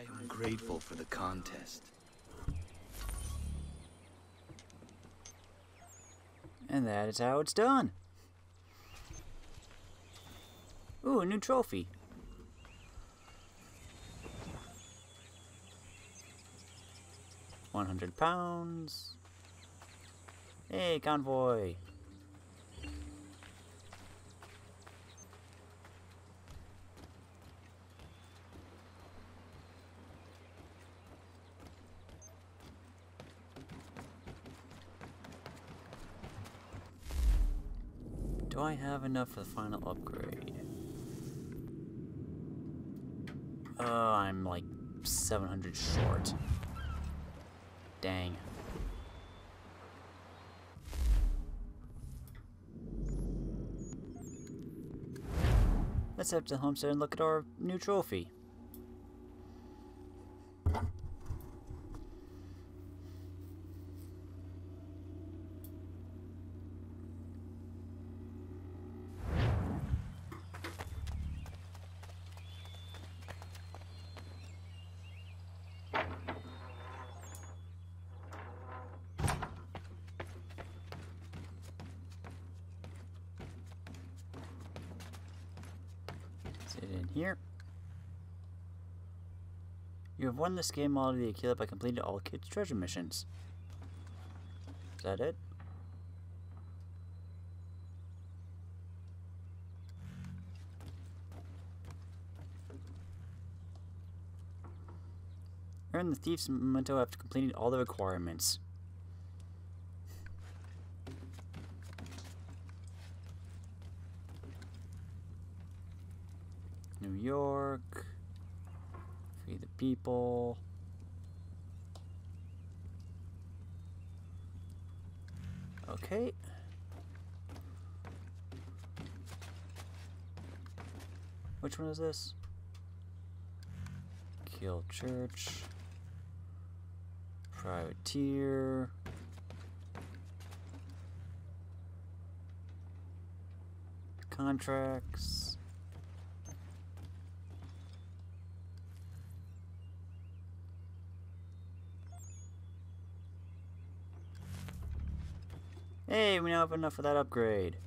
am grateful for the contest. And that is how it's done. Ooh, a new trophy. £100. Hey, convoy. Do I have enough for the final upgrade? I'm like 700 short. Dang. Let's head to the homestead and look at our new trophy. Is it in here? You have won this game model of the Aquila by completing all kids' treasure missions. Is that it? Earn the Thief's Memento after completing all the requirements. New York. Free the people. Okay. Which one is this? Kill Church. Privateer. Contracts. Hey, we now have enough for that upgrade.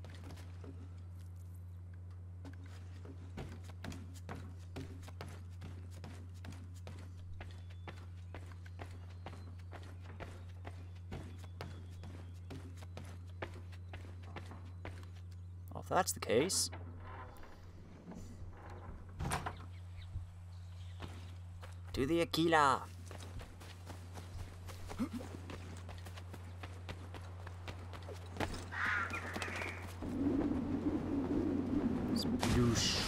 Well, if that's the case, to the Aquila. Sploosh.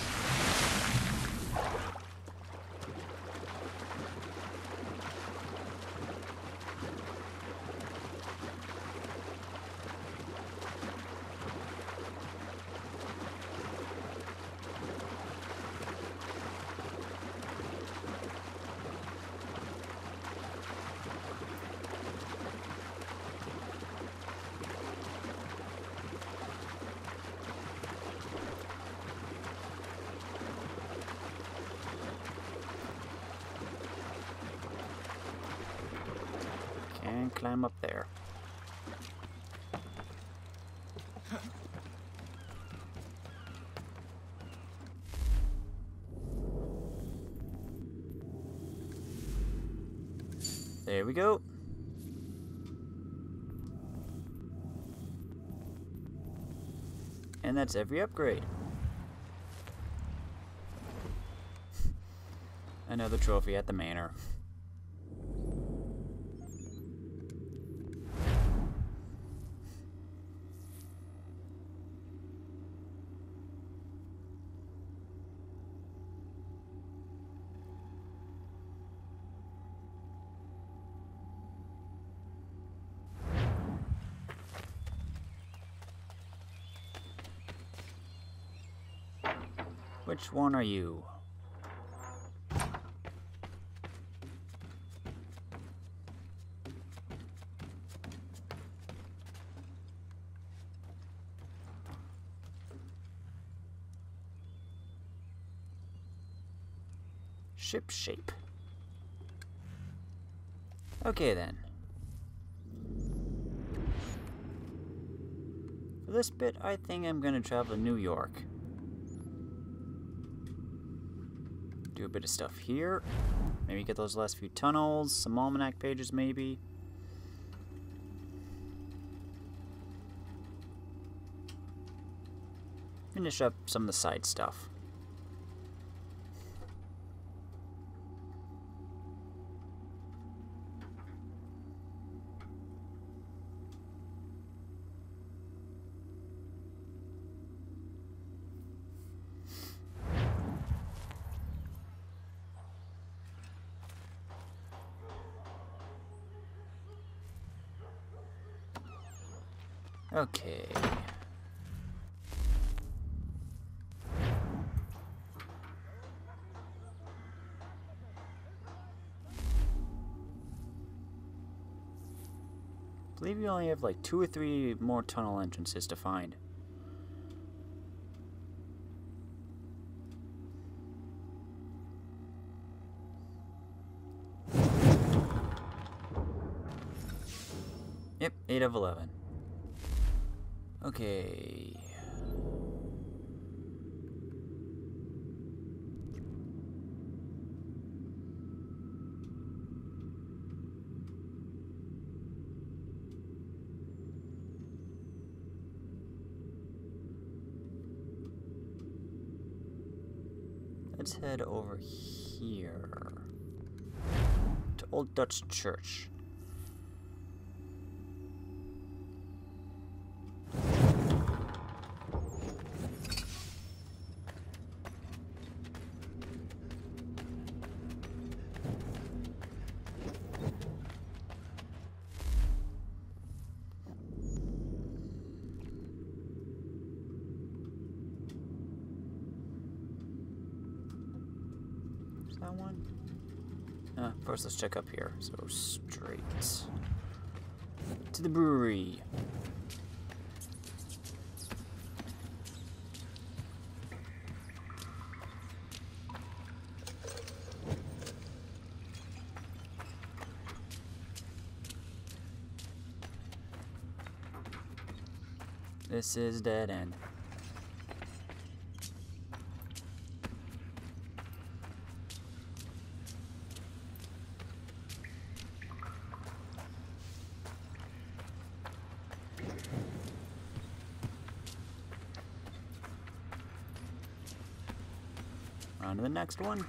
And climb up there. There we go. And that's every upgrade. Another trophy at the manor. Which one are you? Ship shape. Okay then. For this bit, I think I'm gonna travel to New York. Do a bit of stuff here. Maybe get those last few tunnels, some almanac pages maybe. Finish up some of the side stuff. Okay. I believe you only have like 2 or 3 more tunnel entrances to find. Yep, 8 of 11. Okay. Let's head over here to Old Dutch Church. That one? First let's check up here. So straight to the brewery. This is dead end. On to the next one.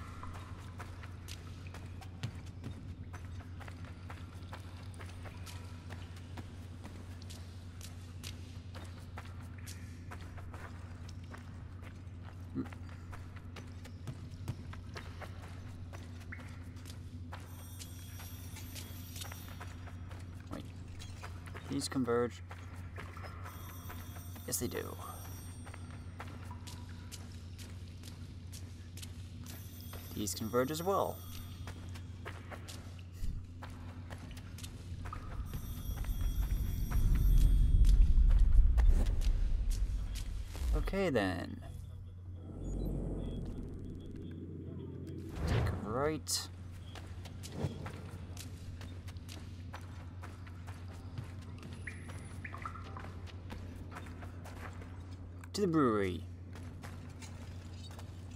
Wait. These converge? Yes, they do. These converge as well. Okay then. Take a right. To the brewery.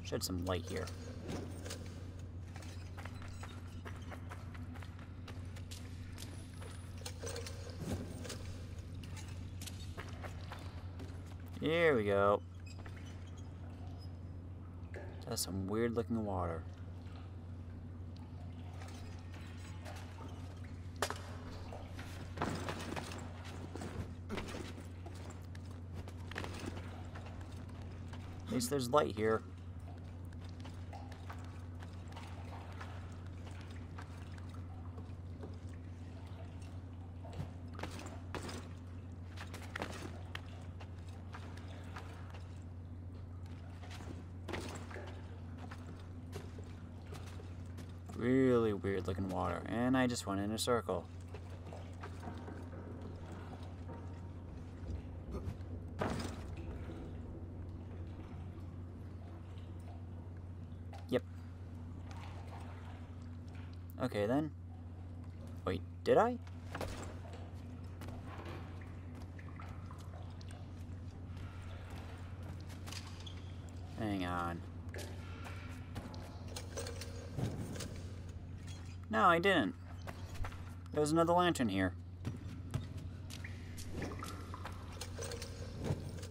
Shed some light here. Here we go. That's some weird looking water. At least there's light here. Really weird looking water, and I just went in a circle. Yep. Okay then. Wait, Did I? Hang on. No, I didn't. There's another lantern here.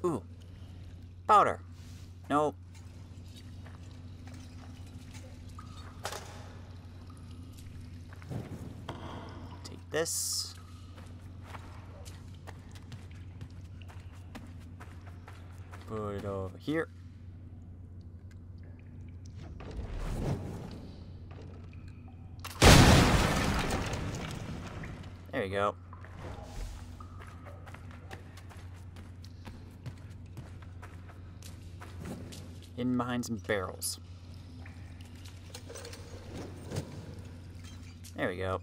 Ooh. Powder. Nope. Take this. Put it over here. There you go. Hidden behind some barrels. There we go.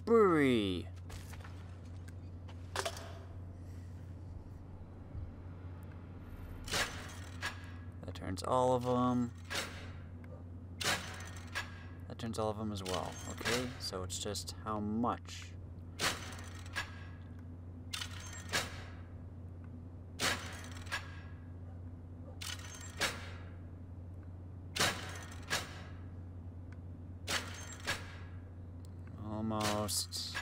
Brewery. That turns all of them. That turns all of them as well. Okay, so it's just how much. Almost.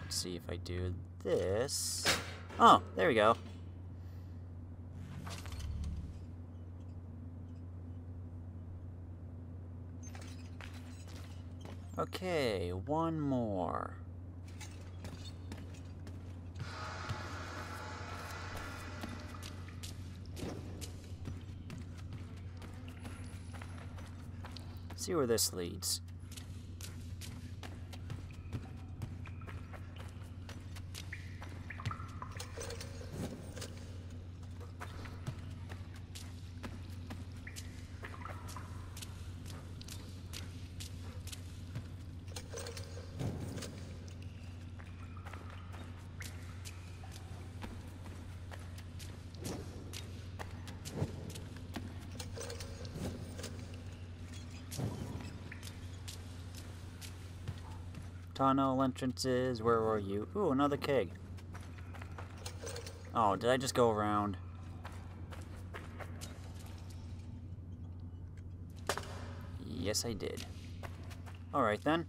Let's see if I do this. Oh, there we go. Okay, one more. See where this leads. Tunnel entrances, where were you? Ooh, another keg. Oh, did I just go around? Yes, I did. Alright then.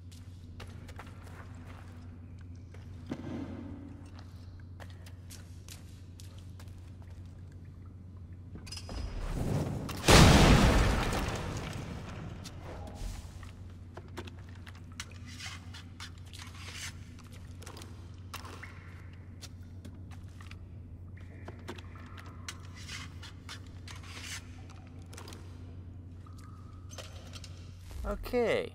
Okay.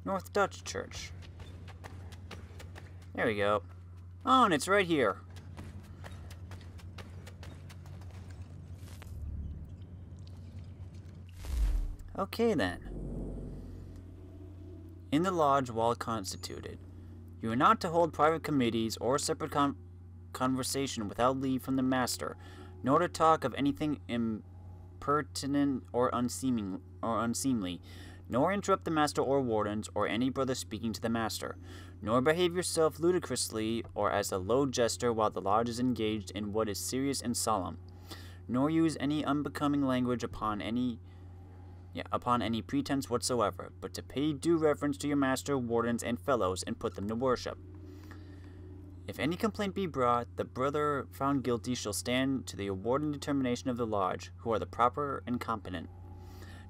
North Dutch Church. There we go. Oh, and it's right here. Okay then. In the lodge while constituted, you are not to hold private committees or separate conversation without leave from the master, nor to talk of anything impertinent or unseemly, nor interrupt the master or wardens or any brother speaking to the master, nor behave yourself ludicrously or as a low jester while the lodge is engaged in what is serious and solemn, nor use any unbecoming language upon any pretense whatsoever, but to pay due reverence to your master, wardens, and fellows, and put them to worship. If any complaint be brought, the brother found guilty shall stand to the award and determination of the lodge, who are the proper and competent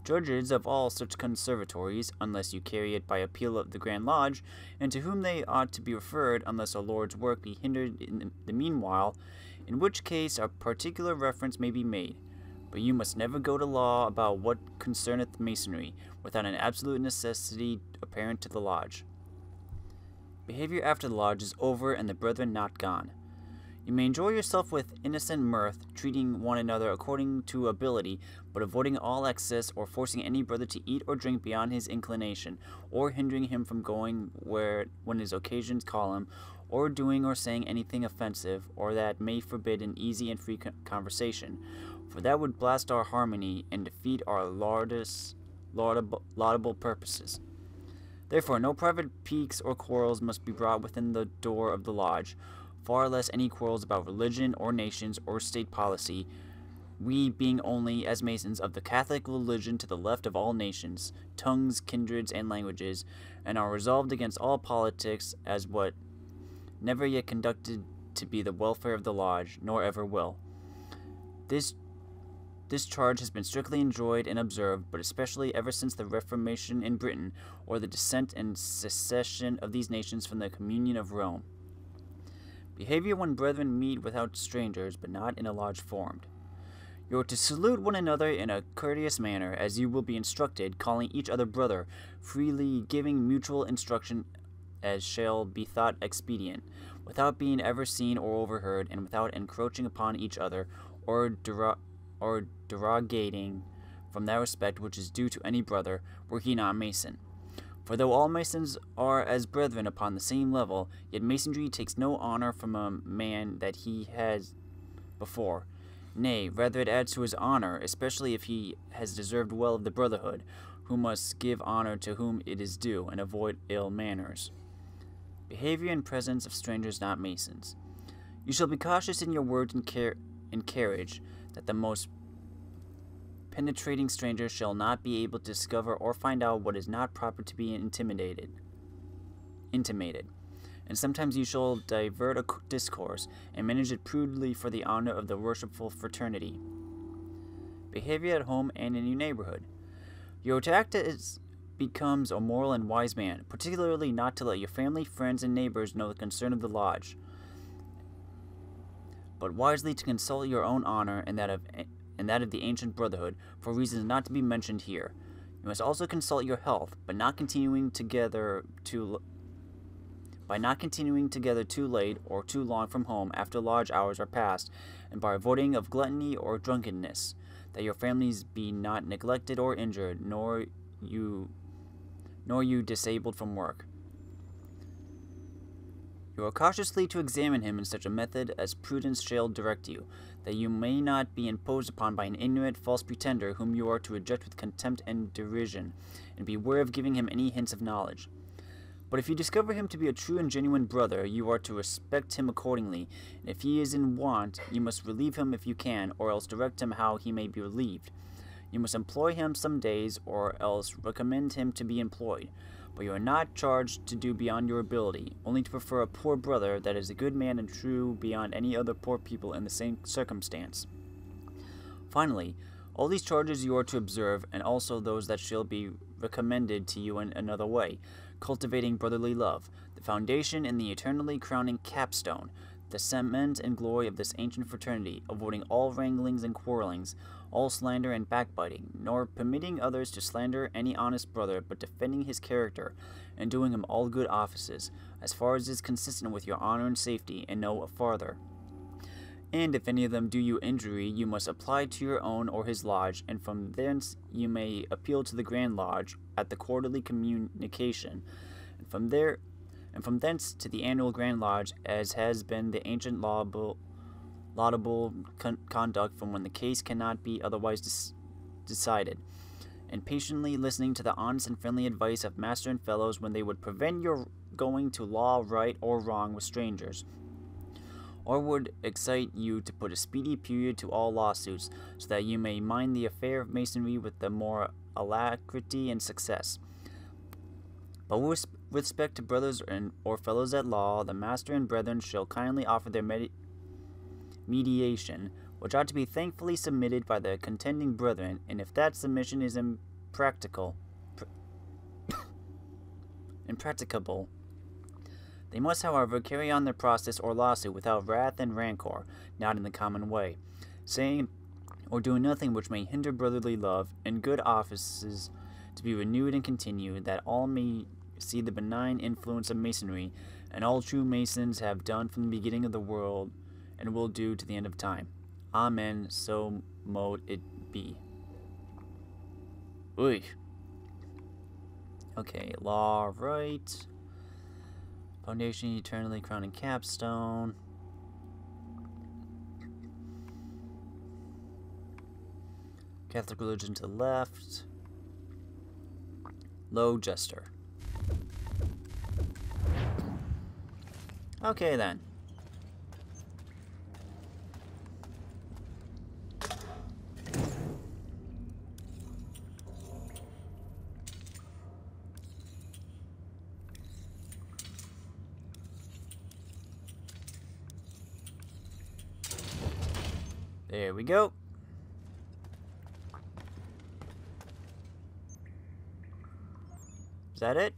judges of all such conservatories, unless you carry it by appeal of the Grand Lodge, and to whom they ought to be referred, unless a lord's work be hindered in the meanwhile, in which case a particular reference may be made. but you must never go to law about what concerneth masonry, without an absolute necessity apparent to the lodge. Behavior after the lodge is over and the brethren not gone. You may enjoy yourself with innocent mirth, treating one another according to ability, but avoiding all excess, or forcing any brother to eat or drink beyond his inclination, or hindering him from going when his occasions call him, or doing or saying anything offensive, or that may forbid an easy and free conversation, for that would blast our harmony and defeat our laudable purposes. Therefore, no private piques or quarrels must be brought within the door of the lodge, far less any quarrels about religion or nations or state policy, we being only, as Masons, of the Catholic religion to the left of all nations, tongues, kindreds, and languages, and are resolved against all politics as what never yet conducted to be the welfare of the lodge, nor ever will. This charge has been strictly enjoyed and observed, but especially ever since the Reformation in Britain, or the descent and secession of these nations from the communion of Rome. Behavior when brethren meet without strangers, but not in a lodge formed. You are to salute one another in a courteous manner, as you will be instructed, calling each other brother, freely giving mutual instruction as shall be thought expedient, without being ever seen or overheard, and without encroaching upon each other, or derogating from that respect which is due to any brother, were he not Mason. For though all Masons are as brethren upon the same level, yet Masonry takes no honor from a man that he has before. Nay, rather it adds to his honor, especially if he has deserved well of the brotherhood, who must give honor to whom it is due, and avoid ill manners. Behavior in presence of strangers not Masons. You shall be cautious in your words and carriage, that the most penetrating stranger shall not be able to discover or find out what is not proper to be intimated. And sometimes you shall divert a discourse, and manage it prudently for the honor of the worshipful fraternity. Behavior at home and in your neighborhood. You are to act as becomes a moral and wise man, particularly not to let your family, friends, and neighbors know the concern of the lodge, but wisely to consult your own honor and that of the ancient brotherhood, for reasons not to be mentioned here. You must also consult your health, by not continuing together too late or too long from home after lodge hours are past, and by avoiding of gluttony or drunkenness, that your families be not neglected or injured, nor you disabled from work. You are cautiously to examine him in such a method as prudence shall direct you, that you may not be imposed upon by an ignorant, false pretender, whom you are to reject with contempt and derision, and beware of giving him any hints of knowledge. But if you discover him to be a true and genuine brother, you are to respect him accordingly, and if he is in want, you must relieve him if you can, or else direct him how he may be relieved. You must employ him some days, or else recommend him to be employed. But you are not charged to do beyond your ability, only to prefer a poor brother that is a good man and true beyond any other poor people in the same circumstance. Finally, all these charges you are to observe, and also those that shall be recommended to you in another way, cultivating brotherly love, the foundation and the eternally crowning capstone, the cement and glory of this ancient fraternity, avoiding all wranglings and quarrelings, all slander and backbiting, nor permitting others to slander any honest brother, but defending his character, and doing him all good offices, as far as is consistent with your honor and safety, and no farther. And if any of them do you injury, you must apply to your own or his lodge, and from thence you may appeal to the Grand Lodge at the quarterly communication, and from thence to the annual Grand Lodge, as has been the ancient laudable conduct from when the case cannot be otherwise decided, and patiently listening to the honest and friendly advice of master and fellows when they would prevent your going to law right or wrong with strangers, or would excite you to put a speedy period to all lawsuits, so that you may mind the affair of masonry with the more alacrity and success. But with respect to brothers or fellows at law, the master and brethren shall kindly offer their mediation, which ought to be thankfully submitted by the contending brethren, and if that submission is impracticable, they must, however, carry on their process or lawsuit without wrath and rancor, not in the common way, saying or doing nothing which may hinder brotherly love, and good offices to be renewed and continued, that all may see the benign influence of masonry, and all true masons have done from the beginning of the world, and will do to the end of time. Amen. So mote it be. Oy. Okay, law, right. Foundation, eternally crowning capstone. Catholic religion to the left. Low jester. Okay then. There we go. Is that it?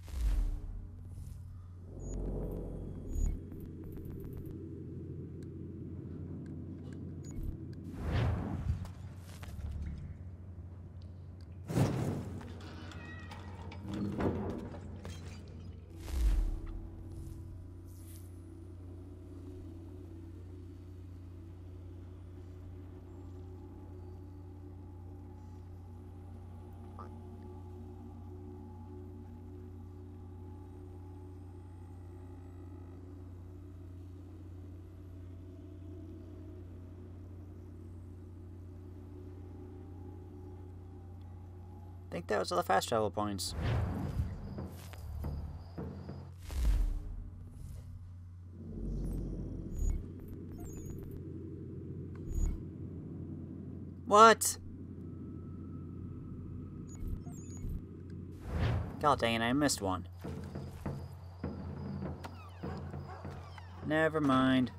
I think that was all the fast travel points. What? God dang it, I missed one. Never mind.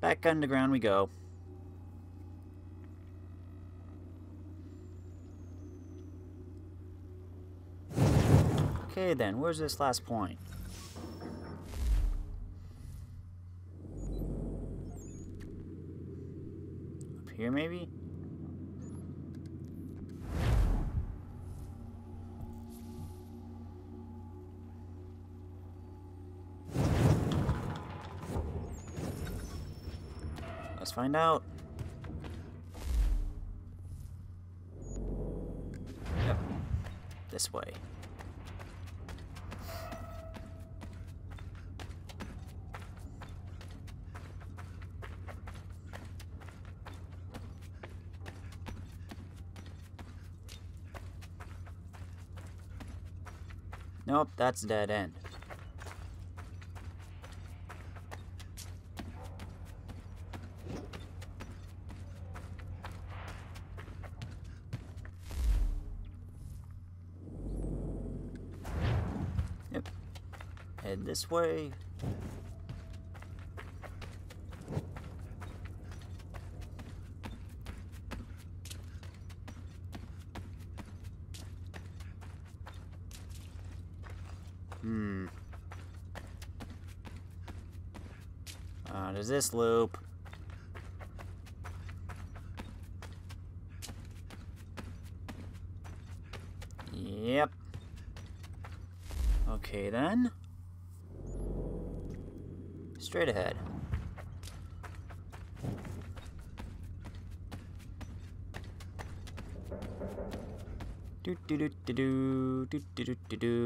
Back underground we go. Okay then, where's this last point? Up here maybe? Let's find out. Yep. This way. Nope, that's a dead end. Yep. Head this way. Does this loop? Yep. Okay then. Straight ahead.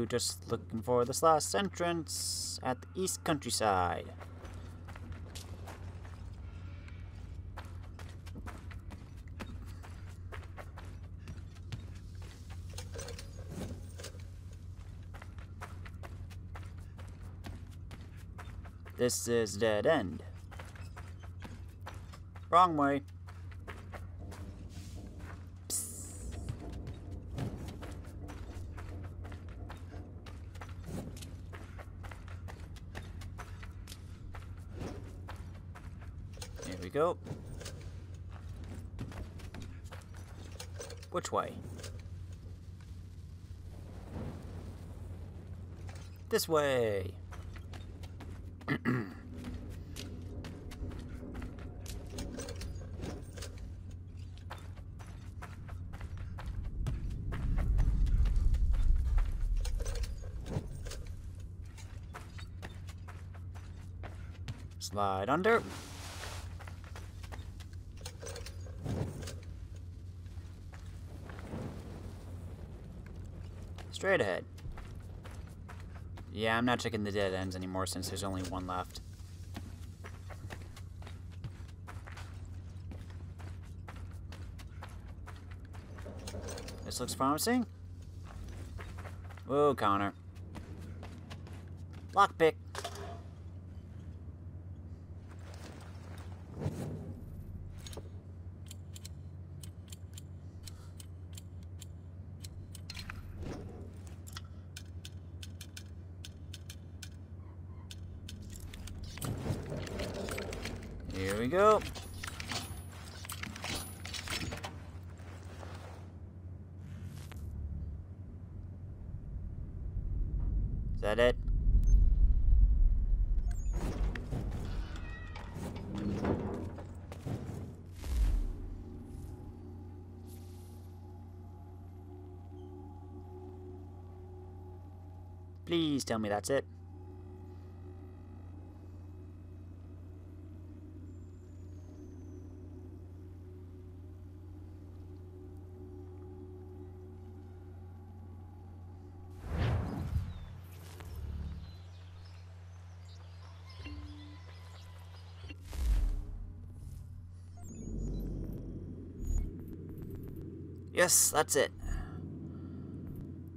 Just looking for this last entrance at the east countryside. This is dead end. Wrong way. Here we go. Which way? This way. Slide under. Straight ahead. Yeah, I'm not checking the dead ends anymore since there's only one left. This looks promising. Whoa, Connor. Lockpick. Here we go. Is that it? Please tell me that's it. Yes, that's it.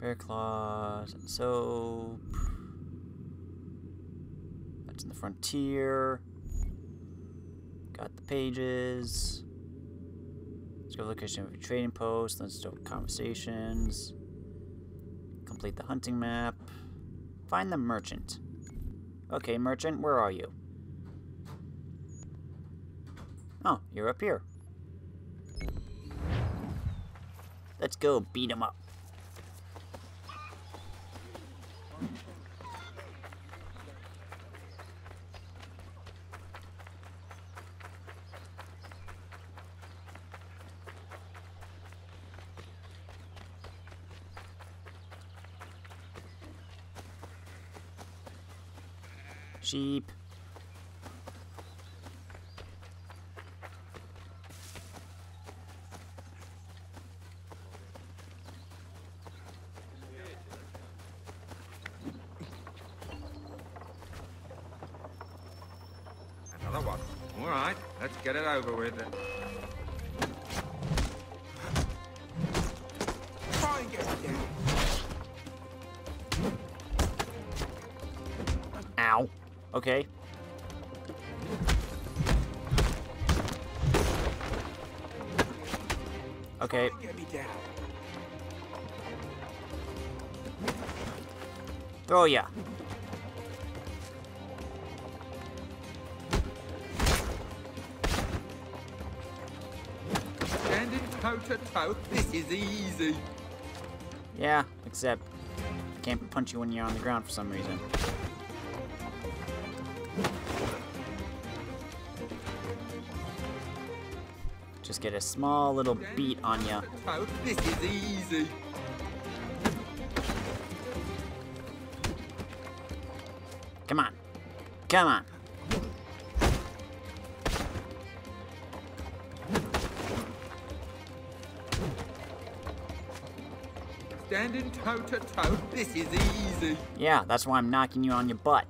Bear claws and soap. That's in the frontier. Got the pages. Let's go to the location of your trading post. Let's do conversations. Complete the hunting map. Find the merchant. Okay, merchant, where are you? Oh, you're up here. Let's go beat him up. Sheep. Another one. All right, let's get it over with. Try and get it down. Ow. Okay. Okay. Get me down. Throw ya. Standing toe to toe. This is easy. Yeah, except I can't punch you when you're on the ground for some reason. Just get a small little beat on ya. This is easy. Come on. Come on. Standing toe to toe. This is easy. Yeah, that's why I'm knocking you on your butt.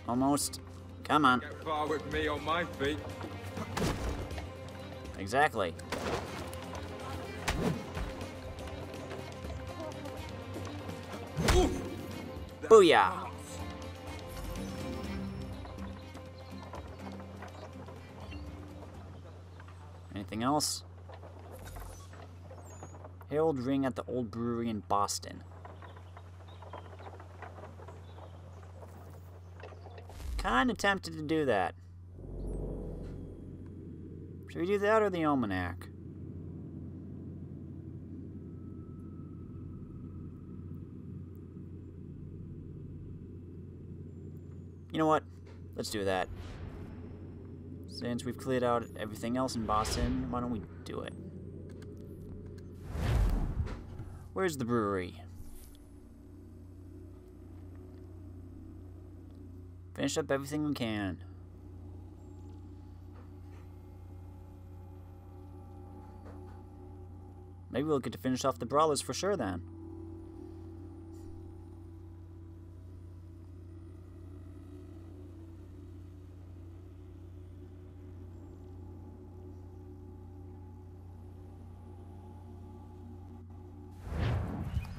Almost. Come on. Get far with me on my feet. Exactly. Oof. Booyah! Anything else? Herald ring at the old brewery in Boston. Kinda tempted to do that. Should we do that or the almanac? You know what? Let's do that. Since we've cleared out everything else in Boston, why don't we do it? Where's the brewery? Finish up everything we can. Maybe we'll get to finish off the Brawlers for sure then.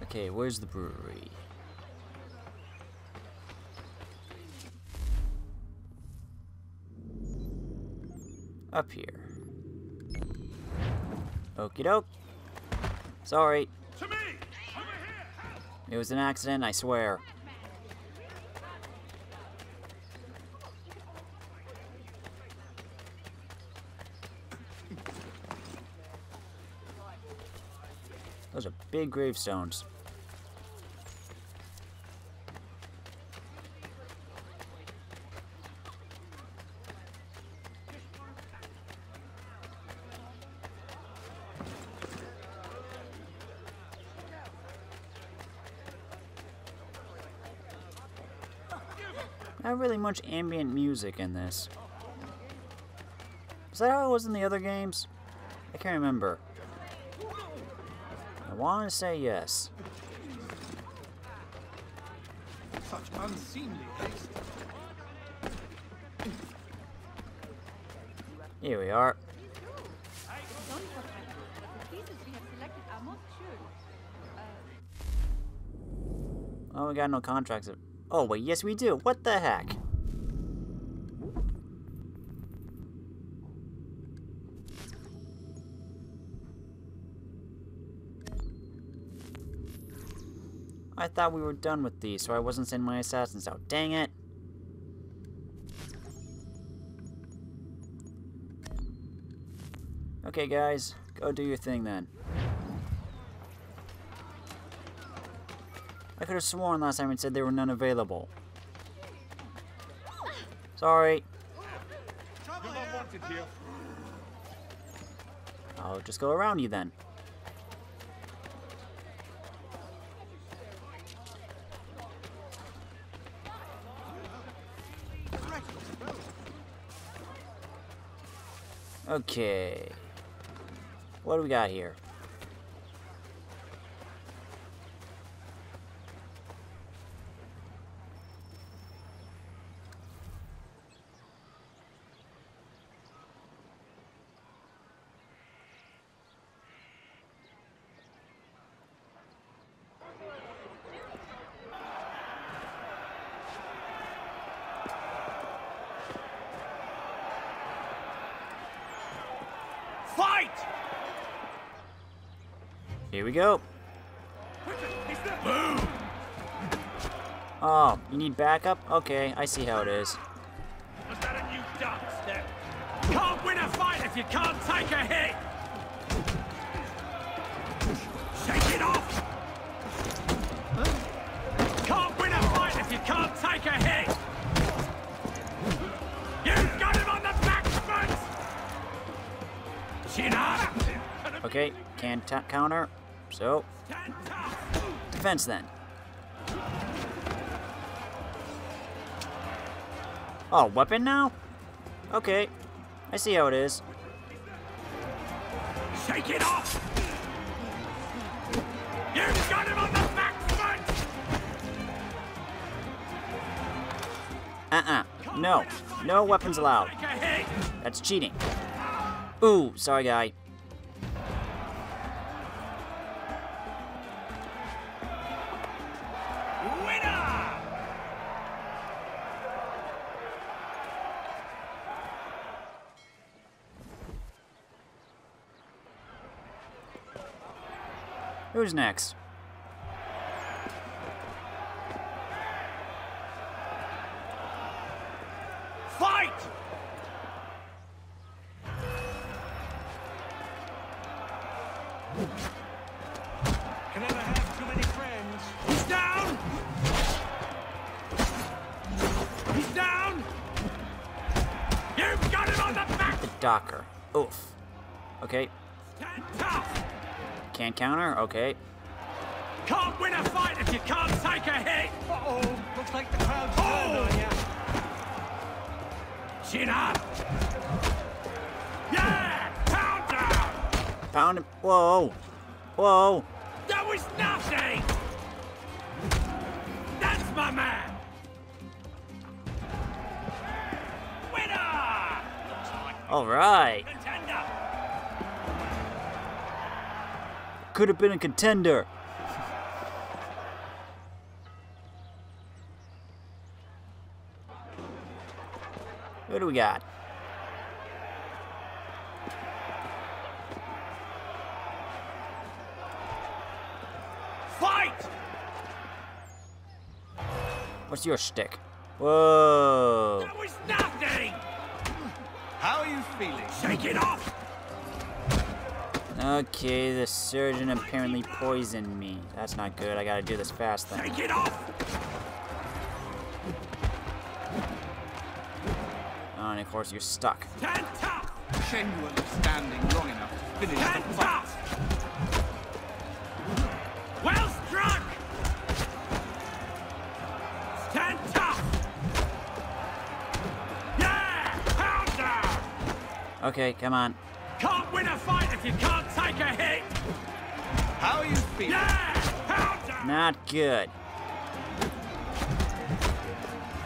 Okay, where's the brewery? Up here. Okie doke. Sorry. It was an accident, I swear. Those are big gravestones. Not really much ambient music in this. Is that how it was in the other games? I can't remember. I want to say yes. Such unseemly haste. Here we are. Oh, we got no contracts. Oh, wait, yes we do. What the heck? I thought we were done with these, so I wasn't sending my assassins out. Dang it. Okay, guys. Go do your thing, then. I could have sworn last time it said there were none available. Sorry. You're not wanted here. I'll just go around you, then. Okay. What do we got here? Fight! Here we go. Oh, you need backup? Okay, I see how it is. Was that a new dance step? Can't win a fight if you can't take a hit! Shake it off! Can't win a fight if you can't take a hit! You've got him on the back foot! Chin up! Okay, can't counter. So, Stand tough! defense then. Oh, weapon now? Okay, I see how it is. Shake it off! You've got him on the back foot! No. No weapons allowed. Take a hit! That's cheating. Ooh, sorry, guy. Winner! Who's next? Fight! Docker. Oof. Okay. Stand tough! Can't counter? Okay. Can't win a fight if you can't take a hit! Uh-oh, looks like the crowd's turned on you. Chin up! Yeah! Pound down! Pound him. Whoa. Whoa. That was nothing! That's my man! Winner! All right. Contender! Could have been a contender. What do we got? Fight! What's your shtick? Whoa. That was nothing! How are you feeling? Shake it off! Okay, the surgeon apparently poisoned me. That's not good. I gotta do this fast then. Shake it off! Oh, and of course you're stuck. Stand tough! Shame you weren't standing long enough to finish Stand the fight. tough! Well struck! Stand tough! Yeah! Pound down! Okay, come on. Can't win a fight if you can't take a hit! How are you feeling? Yeah! Pound down! Not good.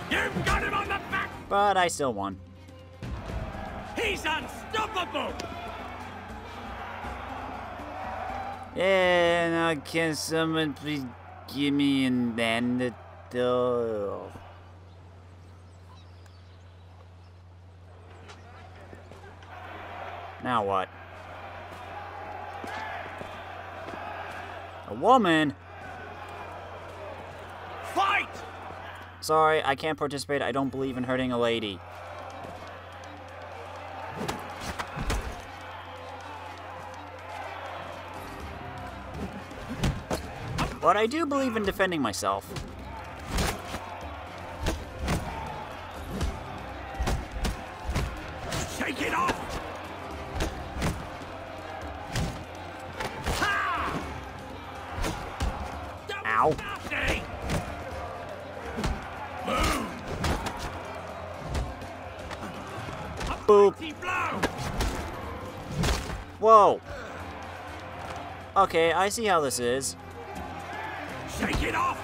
You've got him on the back! But I still won. He's unstoppable! Yeah, now can someone please give me an antidote? Now what? A woman? Fight! Sorry, I can't participate. I don't believe in hurting a lady. But I do believe in defending myself. Shake it off! Ha! That was Ow. nothing! Boop. Mighty blow! Whoa. Okay, I see how this is. Shake it off!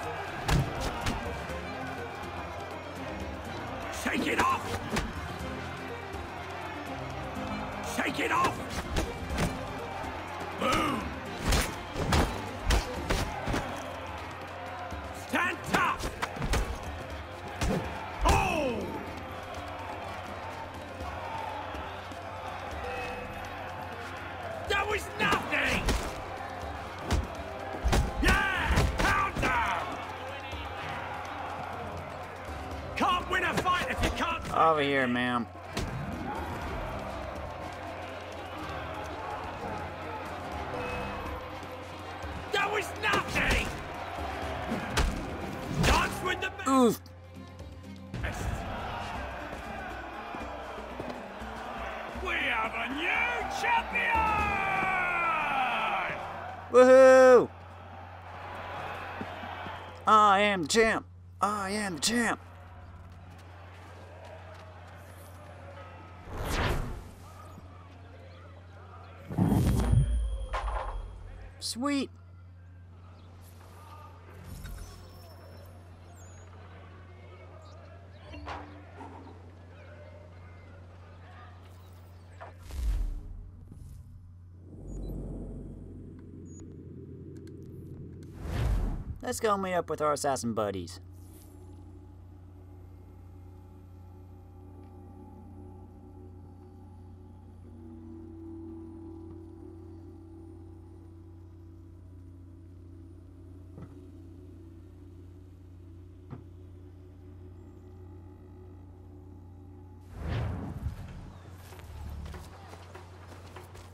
Shake it off! Shake it off! Boom! Stand tough! Oh! That was nothing! Yeah! Pound down! Can't win a fight if you can't... Over here, ma'am. That was nothing! Dance with the best! Oof. We have a new champion! Woohoo! I am the champ. I am the champ. Sweet. Let's go meet up with our assassin buddies.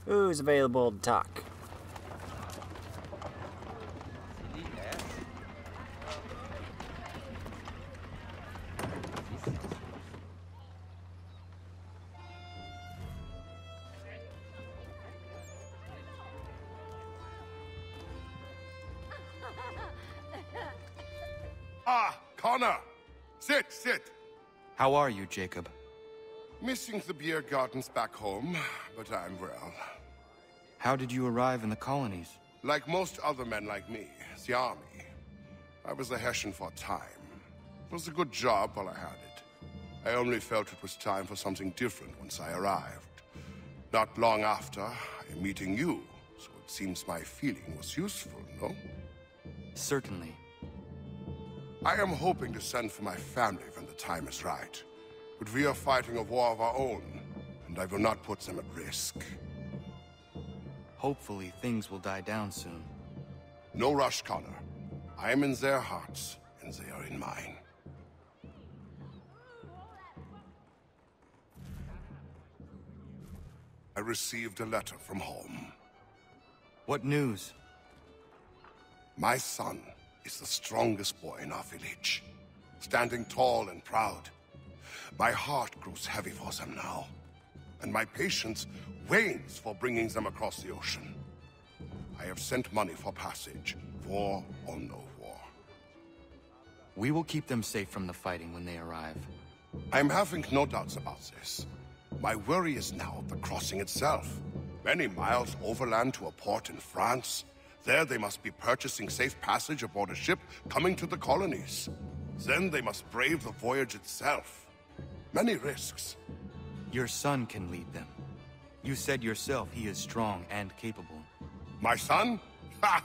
Who's available to talk? Ah, Connor! Sit, sit! How are you, Jacob? Missing the beer gardens back home, but I'm well. How did you arrive in the colonies? Like most other men like me, the army. I was a Hessian for a time. It was a good job while I had it. I only felt it was time for something different once I arrived. Not long after, I'm meeting you, so it seems my feeling was useful, no? Certainly. I am hoping to send for my family when the time is right. But we are fighting a war of our own, and I will not put them at risk. Hopefully, things will die down soon. No rush, Connor. I am in their hearts, and they are in mine. I received a letter from home. What news? My son is the strongest boy in our village, standing tall and proud. My heart grows heavy for them now, and my patience wanes for bringing them across the ocean. I have sent money for passage, war or no war. We will keep them safe from the fighting when they arrive. I'm having no doubts about this. My worry is now the crossing itself. Many miles overland to a port in France. There they must be purchasing safe passage aboard a ship coming to the colonies. Then they must brave the voyage itself. Many risks. Your son can lead them. You said yourself he is strong and capable. My son? Ha!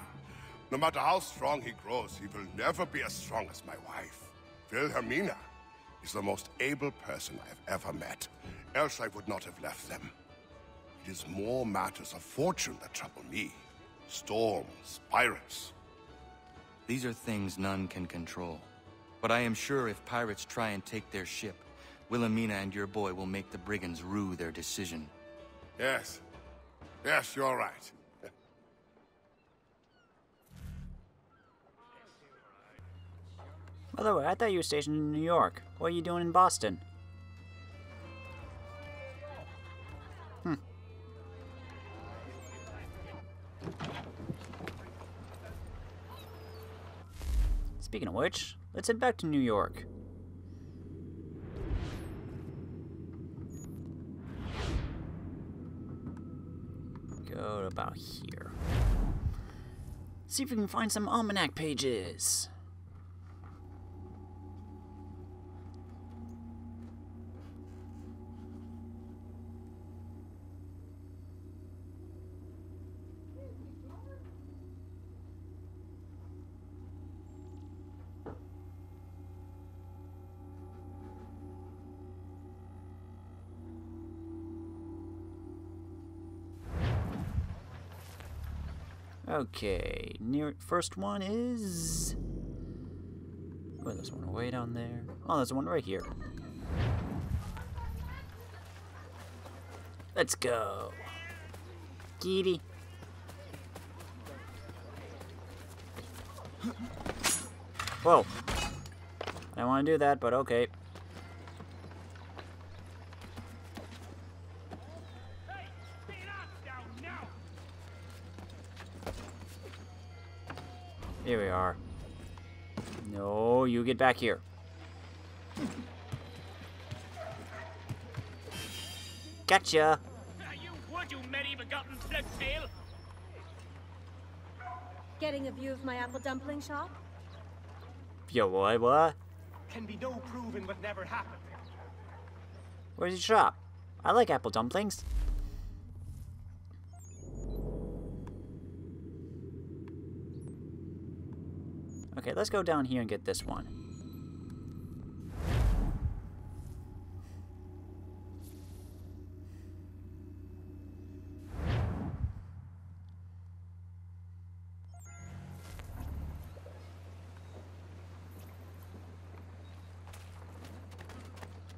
No matter how strong he grows, he will never be as strong as my wife. Wilhelmina is the most able person I have ever met. Else I would not have left them. It is more matters of fortune that trouble me. Storms, pirates. These are things none can control. But I am sure if pirates try and take their ship, Wilhelmina and your boy will make the brigands rue their decision. Yes. Yes, you're right. By the way, I thought you were stationed in New York. What are you doing in Boston? Speaking of which, let's head back to New York. Go about here. See if we can find some almanac pages. Okay, first one is... Oh, there's one way down there. Oh, there's one right here. Let's go. Kitty. Whoa. I don't want to do that, but okay. Here we are. No, you get back here. Gotcha. You merry-begotten bloodtail! Getting a view of my apple dumpling shop? Yo, what? Can be no proving what never happened. Where's your shop? I like apple dumplings. Okay, let's go down here and get this one.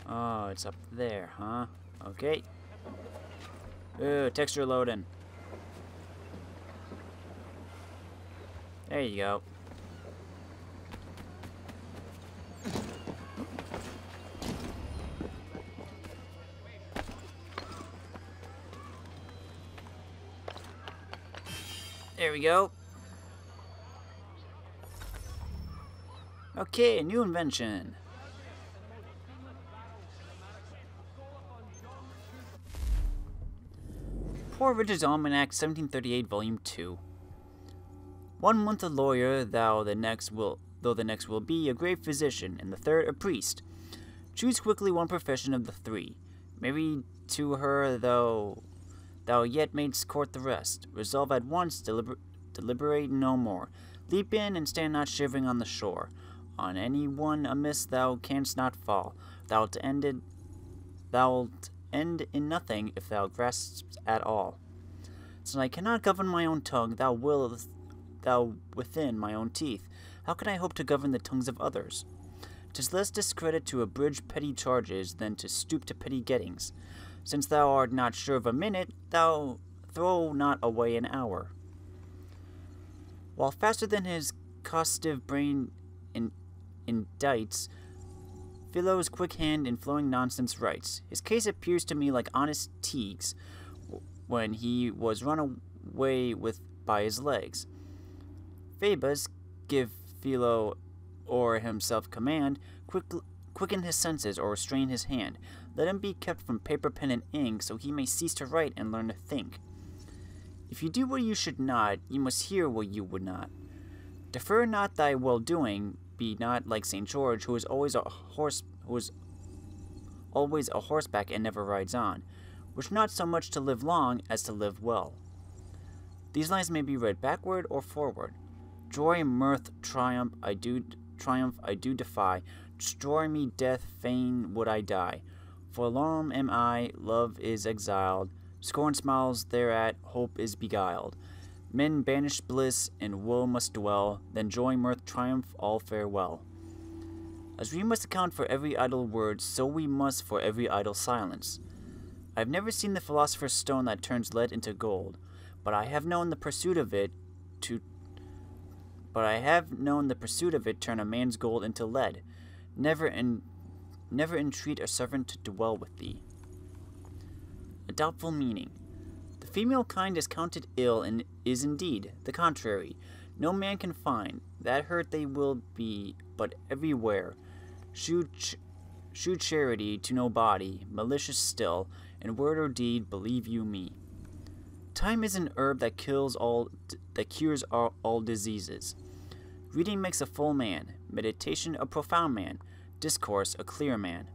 Oh, it's up there, huh? Okay. Ooh, texture loading. There you go. There we go. Okay, new invention. Poor Richard's Almanac, 1738, Volume 2. 1 month a lawyer, though the next will be a great physician, and the third a priest. Choose quickly one profession of the three. Marry to her, though yet mayst court the rest. Resolve at once, deliberate no more. Leap in, and stand not shivering on the shore. On any one amiss thou canst not fall. Thou'lt end in nothing if thou graspest at all. Since I cannot govern my own tongue, thou within my own teeth. How can I hope to govern the tongues of others? 'Tis less discredit to abridge petty charges than to stoop to petty gettings. Since thou art not sure of a minute, thou throw not away an hour. While faster than his costive brain indites, Philo's quick hand in flowing nonsense writes. His case appears to me like honest Teague's, when he was run away with by his legs. Phoebus, give Philo o'er himself command, quicken his senses or restrain his hand. Let him be kept from paper, pen, and ink, so he may cease to write and learn to think. If you do what you should not, you must hear what you would not. Defer not thy well-doing, be not like St. George, who is always a horseback and never rides on. Wish not so much to live long as to live well. These lines may be read backward or forward. Joy, mirth, triumph, I do defy. Destroy me, death, fain would I die. Forlorn am I, love is exiled. Scorn smiles thereat, hope is beguiled. Men banish bliss, and woe must dwell. Then joy, mirth, triumph, all farewell. As we must account for every idle word, so we must for every idle silence. I have never seen the philosopher's stone that turns lead into gold, but I have known the pursuit of it turn a man's gold into lead. Never entreat a servant to dwell with thee. A doubtful meaning. The female kind is counted ill, and is indeed the contrary. No man can find that hurt they will be, but everywhere. Shew charity to no body, malicious still, in word or deed, believe you me. Time is an herb that cures all diseases. Reading makes a full man, meditation a profound man, discourse a clear man.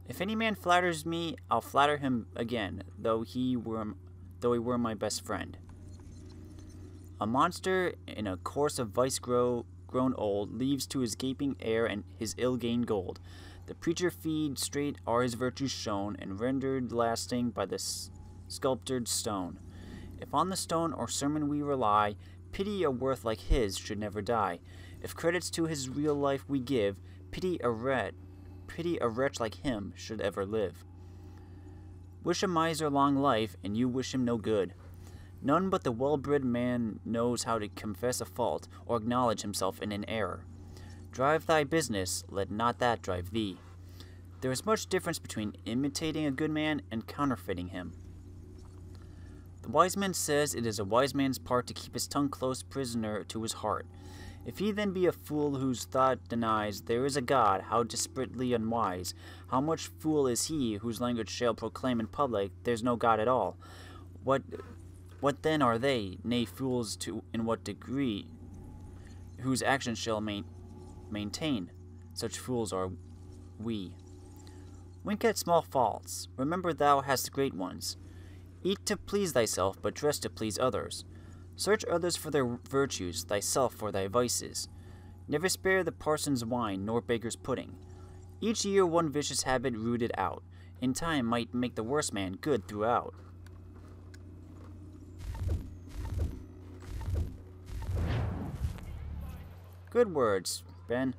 If any man flatters me, I'll flatter him again, though he were my best friend. A monster in a course of vice grown old leaves to his gaping heir and his ill-gained gold. The preacher feed straight are his virtues shown, and rendered lasting by the sculptured stone. If on the stone or sermon we rely, pity a worth like his should never die. If credits to his real life we give, pity a wretch like him should ever live. Wish a miser long life, and you wish him no good. None but the well-bred man knows how to confess a fault, or acknowledge himself in an error. Drive thy business, let not that drive thee. There is much difference between imitating a good man and counterfeiting him. The wise man says it is a wise man's part to keep his tongue close prisoner to his heart. If he then be a fool whose thought denies there is a God, how desperately unwise. How much fool is he whose language shall proclaim in public there's no God at all. What then are they, nay fools in what degree, whose actions shall maintain? Such fools are we. Wink at small faults, remember thou hast great ones. Eat to please thyself, but dress to please others. Search others for their virtues, thyself for thy vices. Never spare the parson's wine, nor beggar's pudding. Each year one vicious habit rooted out, in time might make the worst man good throughout. Good words, Ben.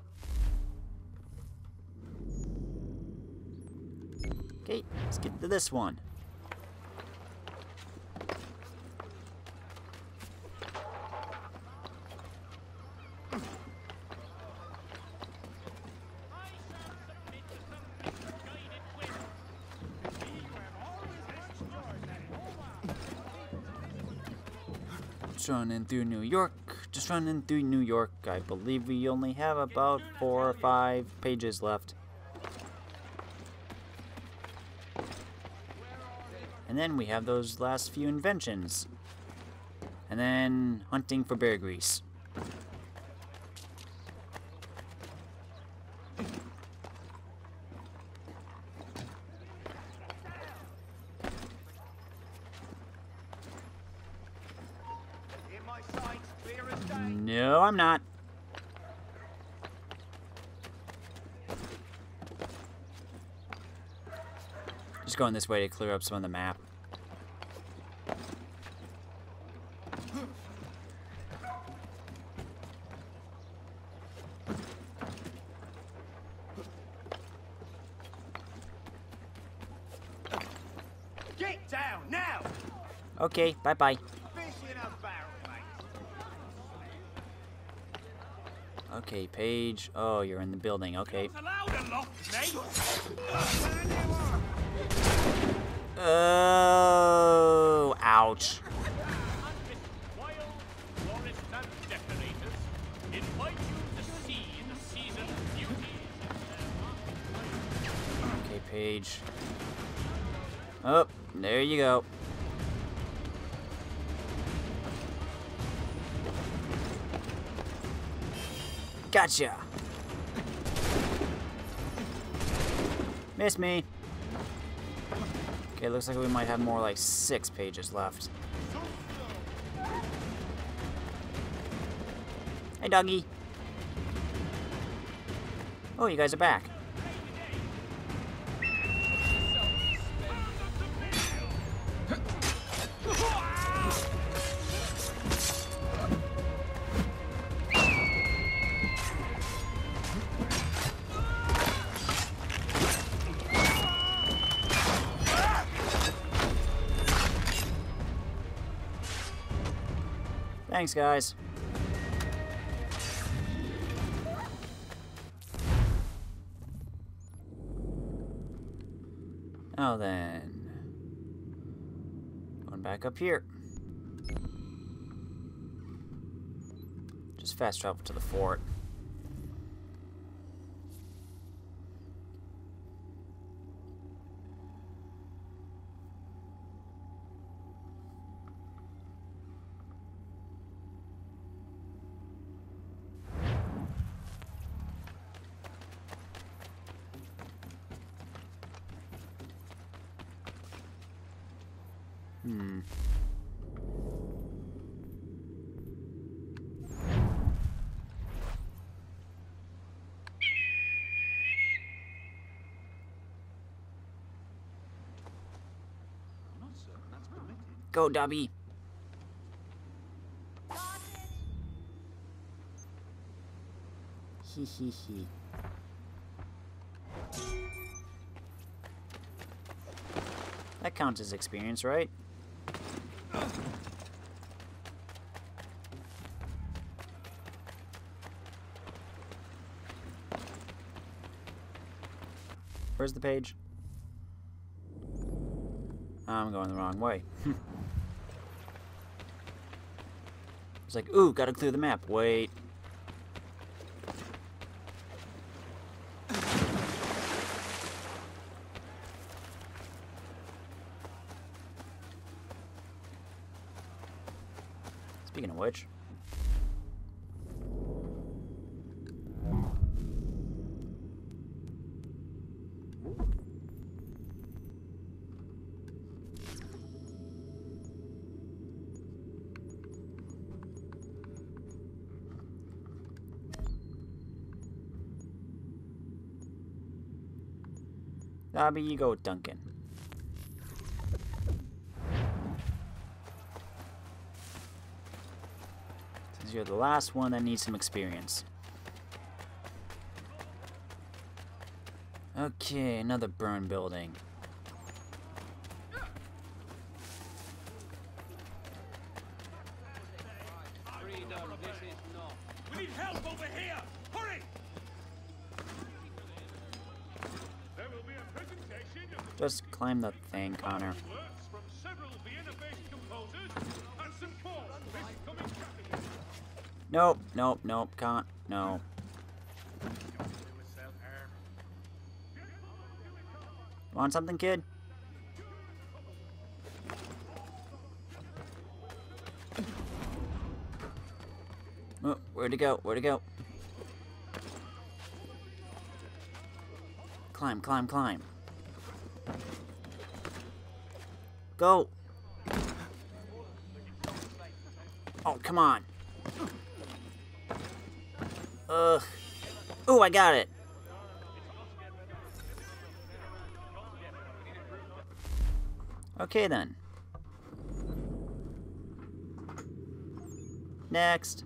Okay, let's get to this one. Running through New York, just running through New York. I believe we only have about 4 or 5 pages left. And then we have those last few inventions. And then hunting for bear grease. No, I'm not. Just going this way to clear up some of the map. Get down now! Okay, bye-bye. Okay, Paige. Oh, you're in the building. Okay. Oh, ouch. Okay, Paige. Oh, there you go. Gotcha! Miss me! Okay, looks like we might have more like 6 pages left. Hey, doggy! Oh, you guys are back. Thanks, guys. Now then, going back up here. Just fast travel to the fort. Go, Dobby. Hee hee hee. That counts as experience, right? Where's the page? I'm going the wrong way. It's like, ooh, gotta clear the map. Wait. Speaking of which. Dobby, you go with Duncan. Since you're the last one that needs some experience. Okay, another burn building. We need help over here! Hurry! There will be a presentation of the Just climb the thing, Connor. works from several Vienna-based composers and some more forthcoming traffickers. Nope, nope, nope, can't. No. Want something, kid? Oh, where'd it go? Where'd it go? Climb, climb, climb. Go! Oh, come on. Ugh. Ooh, I got it. Okay, then. Next.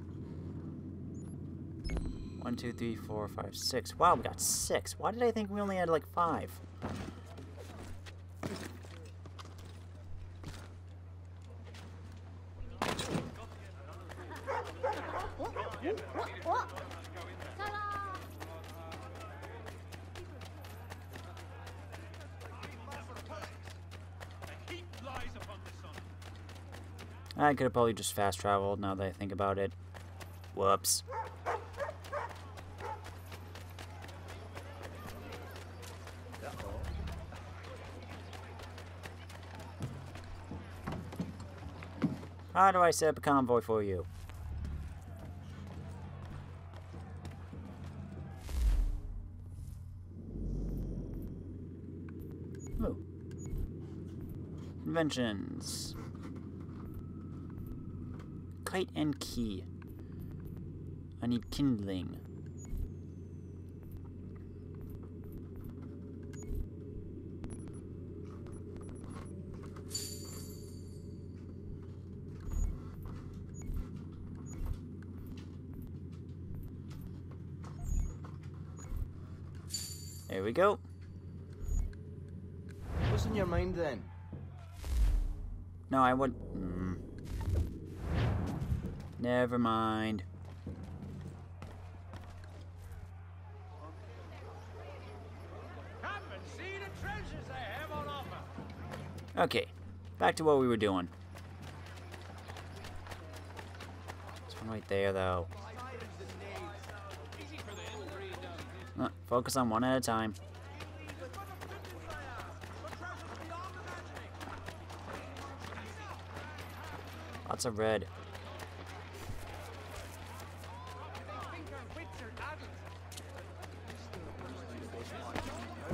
1, 2, 3, 4, 5, 6. Wow, we got 6. Why did I think we only had like 5? I could have probably just fast traveled now that I think about it. Whoops. How do I set up a convoy for you? Oh. Inventions. Kite and key. I need kindling. There we go. What's in your mind then? No, I would... Never mind. Come and see the treasures they have on offer. Okay, back to what we were doing. This one right there, though. Focus on one at a time. Lots of red.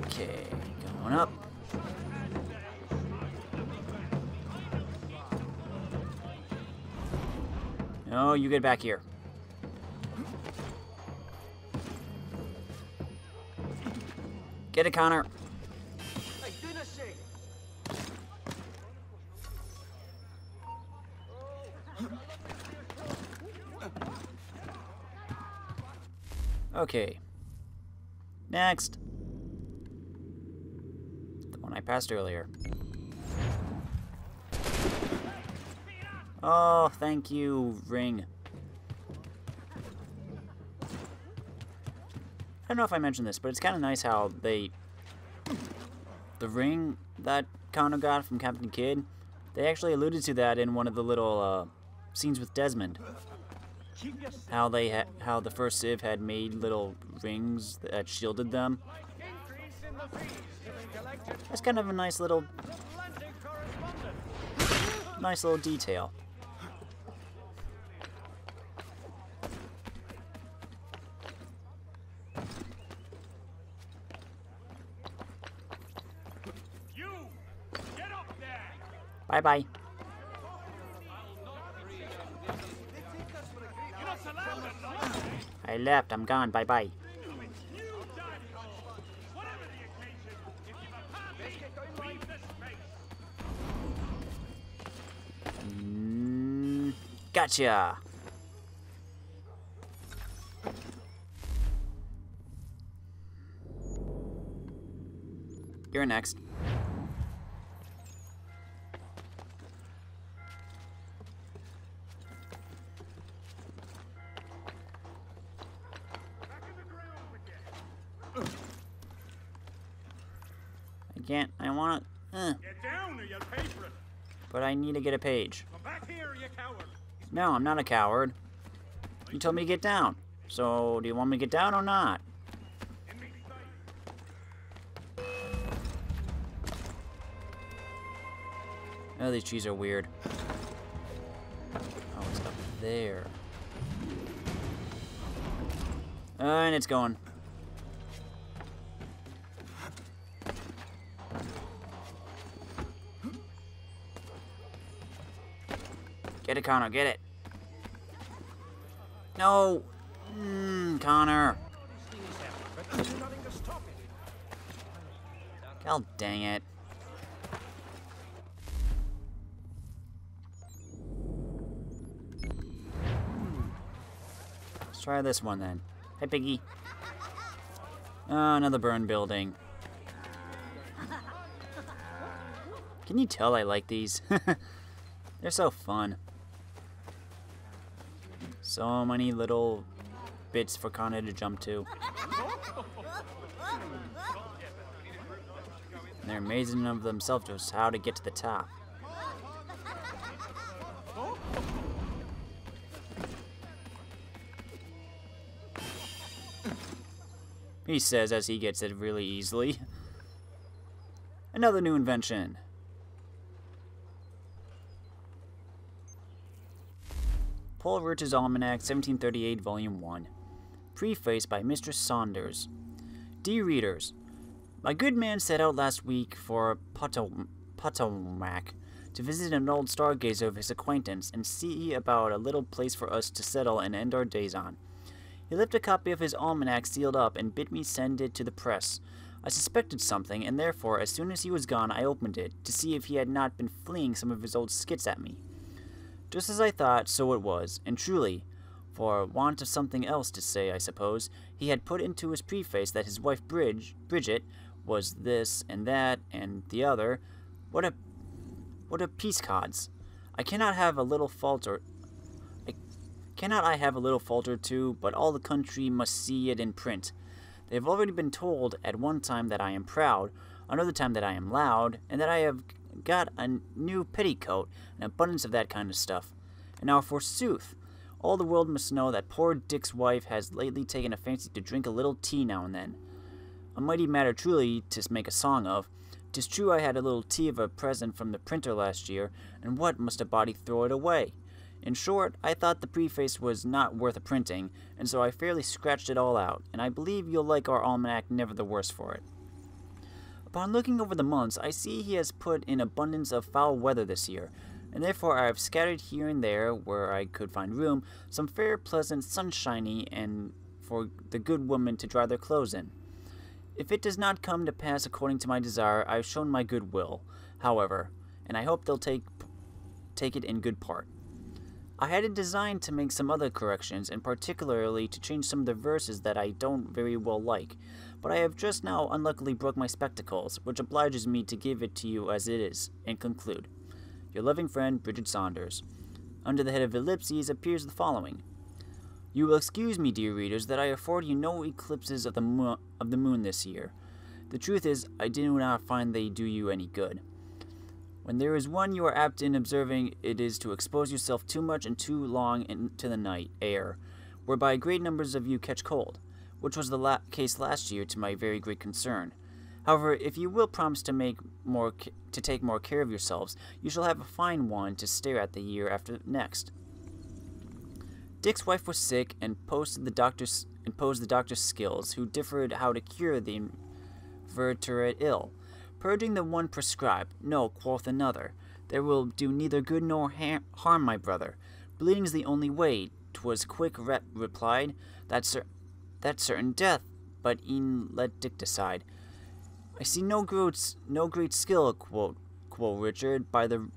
Okay, going up. No, you get back here. Get it, Connor. Okay. Next. The one I passed earlier. Oh, thank you, ring. I don't know if I mentioned this, but it's kind of nice how they... The ring that Connor got from Captain Kidd, they actually alluded to that in one of the little scenes with Desmond. How the first Civ had made little rings that shielded them. That's kind of a nice little detail. Bye-bye. I left. I'm gone. Bye-bye. Gotcha. You're next. I want to... Get down or you'll pay for it. But I need to get a page. Come back here, you coward. No, I'm not a coward. You told me to get down. So, do you want me to get down or not? Oh, these trees are weird. Oh, it's up there. And it's going. Get it, Connor, get it. No! Connor. God dang it. Let's try this one then. Hey, Piggy. Oh, another burn building. Can you tell I like these? They're so fun. So many little bits for Connor to jump to. And they're amazing of themselves just how to get to the top. He says as he gets it really easily. Another new invention. Paul Rich's Almanac, 1738, Volume 1. Preface by Mistress Saunders. Dear readers, my good man set out last week for Potomac to visit an old stargazer of his acquaintance and see about a little place for us to settle and end our days on. He left a copy of his almanac sealed up and bid me send it to the press. I suspected something, and therefore, as soon as he was gone, I opened it, to see if he had not been fleeing some of his old skits at me. Just as I thought, so it was, and truly, for want of something else to say, I suppose, he had put into his preface that his wife Bridget was this and that and the other. What a peacecods! Cannot I have a little fault or two, but all the country must see it in print. They have already been told at one time that I am proud, another time that I am loud, and that I have got a new petticoat, an abundance of that kind of stuff. And now, forsooth, all the world must know that poor Dick's wife has lately taken a fancy to drink a little tea now and then. A mighty matter truly to make a song of. 'Tis true I had a little tea of a present from the printer last year, and what must a body throw it away? In short, I thought the preface was not worth a printing, and so I fairly scratched it all out, and I believe you'll like our almanac never the worse for it. Upon looking over the months, I see he has put in abundance of foul weather this year, and therefore I have scattered here and there, where I could find room, some fair, pleasant, sunshiny, and for the good women to dry their clothes in. If it does not come to pass according to my desire, I have shown my good will, however, and I hope they'll take it in good part. I had a design to make some other corrections, and particularly to change some of the verses that I don't very well like, but I have just now unluckily broke my spectacles, which obliges me to give it to you as it is, and conclude. Your loving friend, Bridget Saunders. Under the head of ellipses appears the following. You will excuse me, dear readers, that I afford you no eclipses of the moon this year. The truth is, I do not find they do you any good. When there is one you are apt in observing, it is to expose yourself too much and too long into the night air, whereby great numbers of you catch cold, which was the case last year to my very great concern. However, if you will promise to take more care of yourselves, you shall have a fine one to stare at the year after next. Dick's wife was sick and imposed the doctor's skills, who differed how to cure the inveterate ill. Purging the one prescribed, no, quoth another. There will do neither good nor harm, my brother. Bleeding's the only way, 'twas quick replied. That's certain death, but e'en let Dick decide. I see no great skill, quoth Richard, by the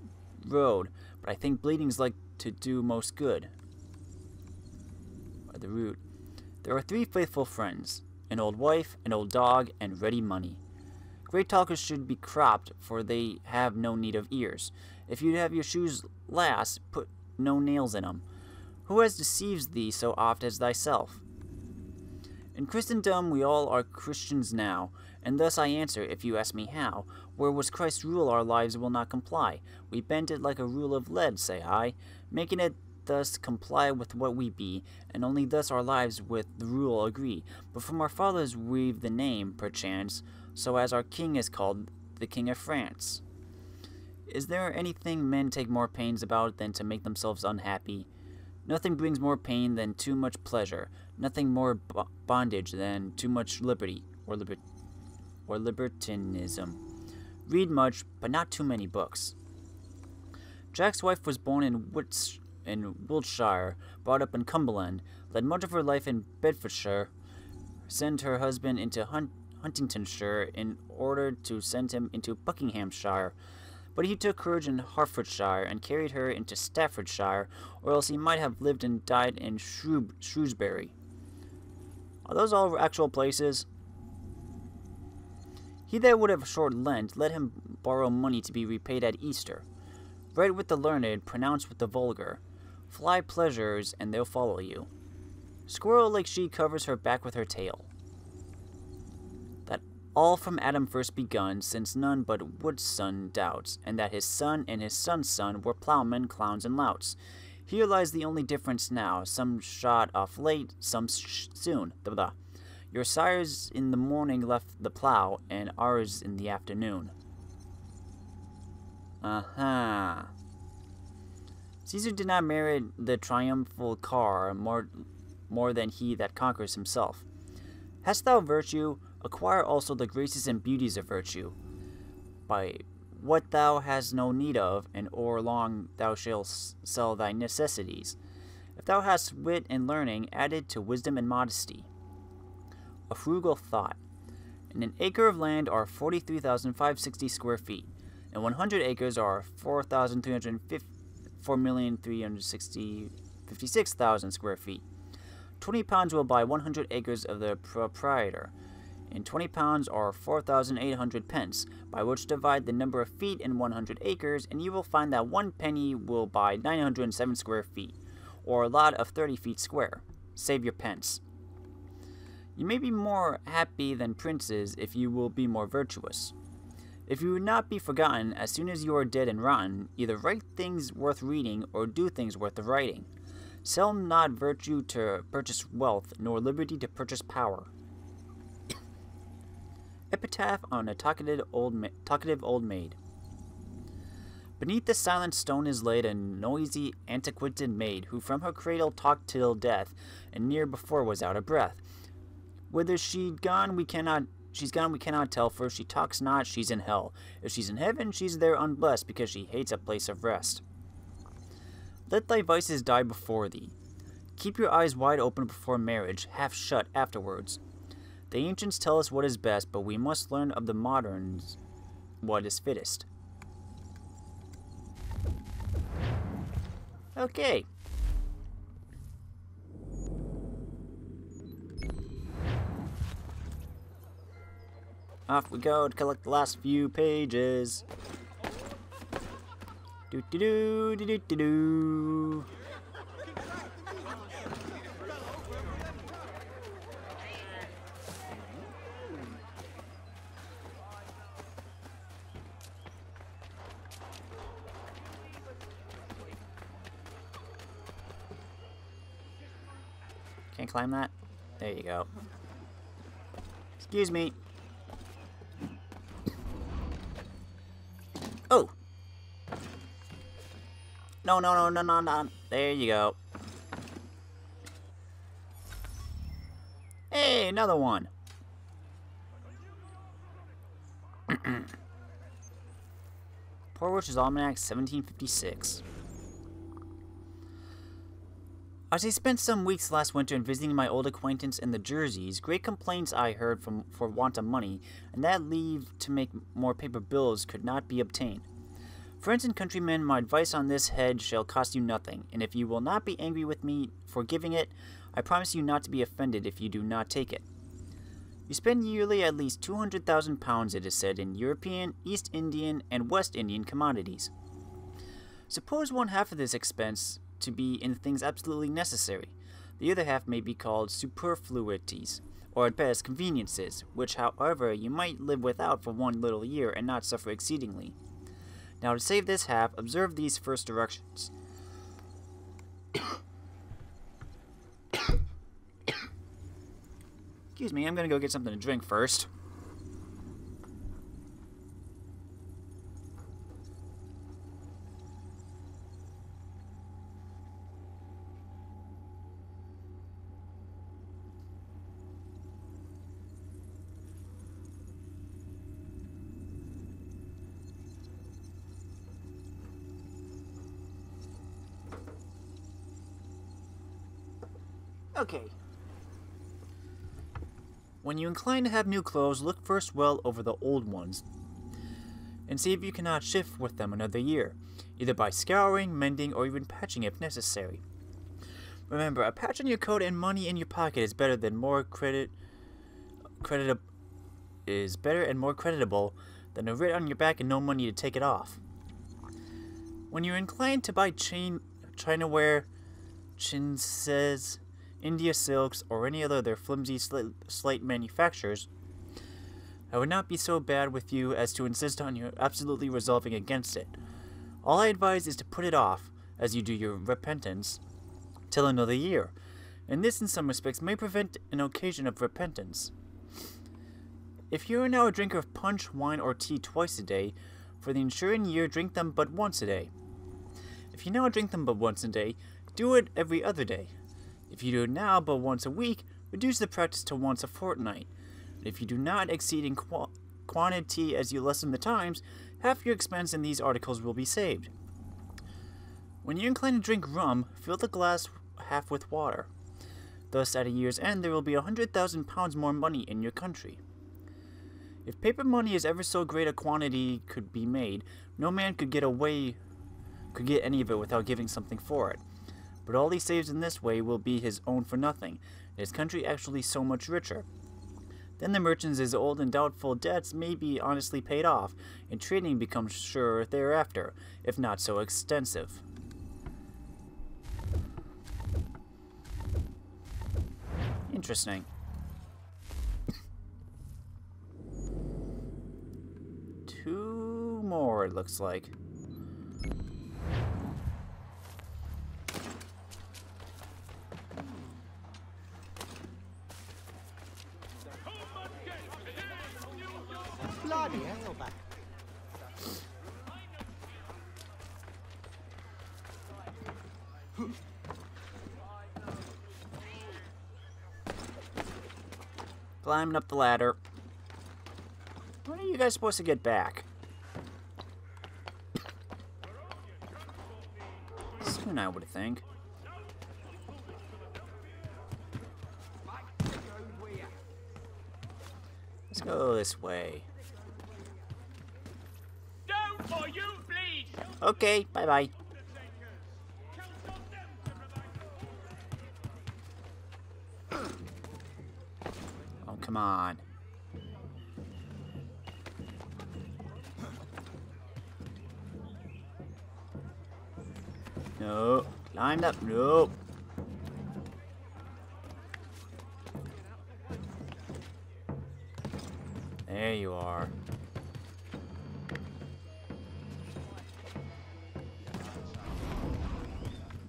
road, but I think bleeding's like to do most good. By the root. There are 3 faithful friends, an old wife, an old dog, and ready money. Great talkers should be cropped, for they have no need of ears. If you'd have your shoes last, put no nails in 'em. Who has deceived thee so oft as thyself? In Christendom we all are Christians now, and thus I answer, if you ask me how. Where was Christ's rule our lives will not comply. We bend it like a rule of lead, say I, making it thus comply with what we be, and only thus our lives with the rule agree. But from our fathers we've the name, perchance, so as our king is called the King of France. Is there anything men take more pains about than to make themselves unhappy? Nothing brings more pain than too much pleasure, nothing more bondage than too much liberty, or libertinism. Read much, but not too many books. Jack's wife was born in Wiltshire, brought up in Cumberland, led much of her life in Bedfordshire, sent her husband into Huntingdonshire in order to send him into Buckinghamshire, but he took courage in Hertfordshire and carried her into Staffordshire, or else he might have lived and died in Shrewsbury. Are those all actual places? He that would have short Lent, let him borrow money to be repaid at Easter. Write with the learned, pronounce with the vulgar. Fly pleasures, and they'll follow you. Squirrel like she covers her back with her tail. That all from Adam first begun, since none but Wood's son doubts, and that his son and his son's son were ploughmen, clowns, and louts. Here lies the only difference now, some shot off late, some soon. Blah, blah. Your sires in the morning left the plough, and ours in the afternoon. Caesar did not merit the triumphal car more than he that conquers himself. Hast thou virtue, acquire also the graces and beauties of virtue. By what thou hast no need of, and o'er long thou shalt sell thy necessities. If thou hast wit and learning added to wisdom and modesty. A frugal thought. In an acre of land are 43,560 square feet, and 100 acres are 4,356,000 square feet. 20 pounds will buy 100 acres of the proprietor, and 20 pounds are 4,800 pence, by which divide the number of feet in 100 acres, and you will find that 1 penny will buy 907 square feet, or a lot of 30 feet square. Save your pence. You may be more happy than princes if you will be more virtuous. If you would not be forgotten as soon as you are dead and rotten, either write things worth reading or do things worth the writing. Sell not virtue to purchase wealth, nor liberty to purchase power. Epitaph on a talkative old maid. Beneath the silent stone is laid a noisy, antiquated maid, who from her cradle talked till death, and near before was out of breath. Whither she's gone we cannot tell, for if she talks not, she's in hell. If she's in heaven, she's there unblessed, because she hates a place of rest. Let thy vices die before thee. Keep your eyes wide open before marriage, half shut afterwards. The ancients tell us what is best, but we must learn of the moderns what is fittest. Okay. Off we go to collect the last few pages. Do. Can't climb that? There you go. Excuse me. Oh! No. There you go. Hey, another one. Poor Witch's Almanac, 1756. As I spent some weeks last winter in visiting my old acquaintance in the Jerseys, great complaints I heard for want of money, and that leave to make more paper bills could not be obtained. Friends and countrymen, my advice on this head shall cost you nothing, and if you will not be angry with me for giving it, I promise you not to be offended if you do not take it. You spend yearly at least £200,000, it is said, in European, East Indian, and West Indian commodities. Suppose one half of this expense to be in things absolutely necessary. The other half may be called superfluities, or at best conveniences, which, however, you might live without for one little year and not suffer exceedingly. Now, to save this half, observe these first directions. Excuse me, I'm gonna go get something to drink first. Okay. When you incline to have new clothes, look first well over the old ones and see if you cannot shift with them another year, either by scouring, mending, or even patching if necessary. Remember, a patch on your coat and money in your pocket is better and more creditable than a writ on your back and no money to take it off. When you're inclined to buy chinaware, chintzes, India silks, or any other of their flimsy slate manufacturers, I would not be so bad with you as to insist on you absolutely resolving against it. All I advise is to put it off, as you do your repentance, till another year, and this in some respects may prevent an occasion of repentance. If you are now a drinker of punch, wine, or tea twice a day, for the ensuing year drink them but once a day. If you now drink them but once a day, do it every other day. If you do it now but once a week, reduce the practice to once a fortnight. And if you do not exceed in quantity as you lessen the times, half your expense in these articles will be saved. When you incline to drink rum, fill the glass half with water. Thus, at a year's end, there will be 100,000 pounds more money in your country. If paper money is ever so great a quantity could be made, no man could get any of it without giving something for it. But all he saves in this way will be his own for nothing, and his country actually so much richer. Then the merchants' old and doubtful debts may be honestly paid off, and trading becomes sure thereafter, if not so extensive. Interesting. Two more, it looks like. Bloody hell, back. Climbing up the ladder. When are you guys supposed to get back? Soon, I would think. Let's go this way. Don't or you bleed! Okay, bye-bye. Oh, come on. No. Climbed up. Nope. There you are.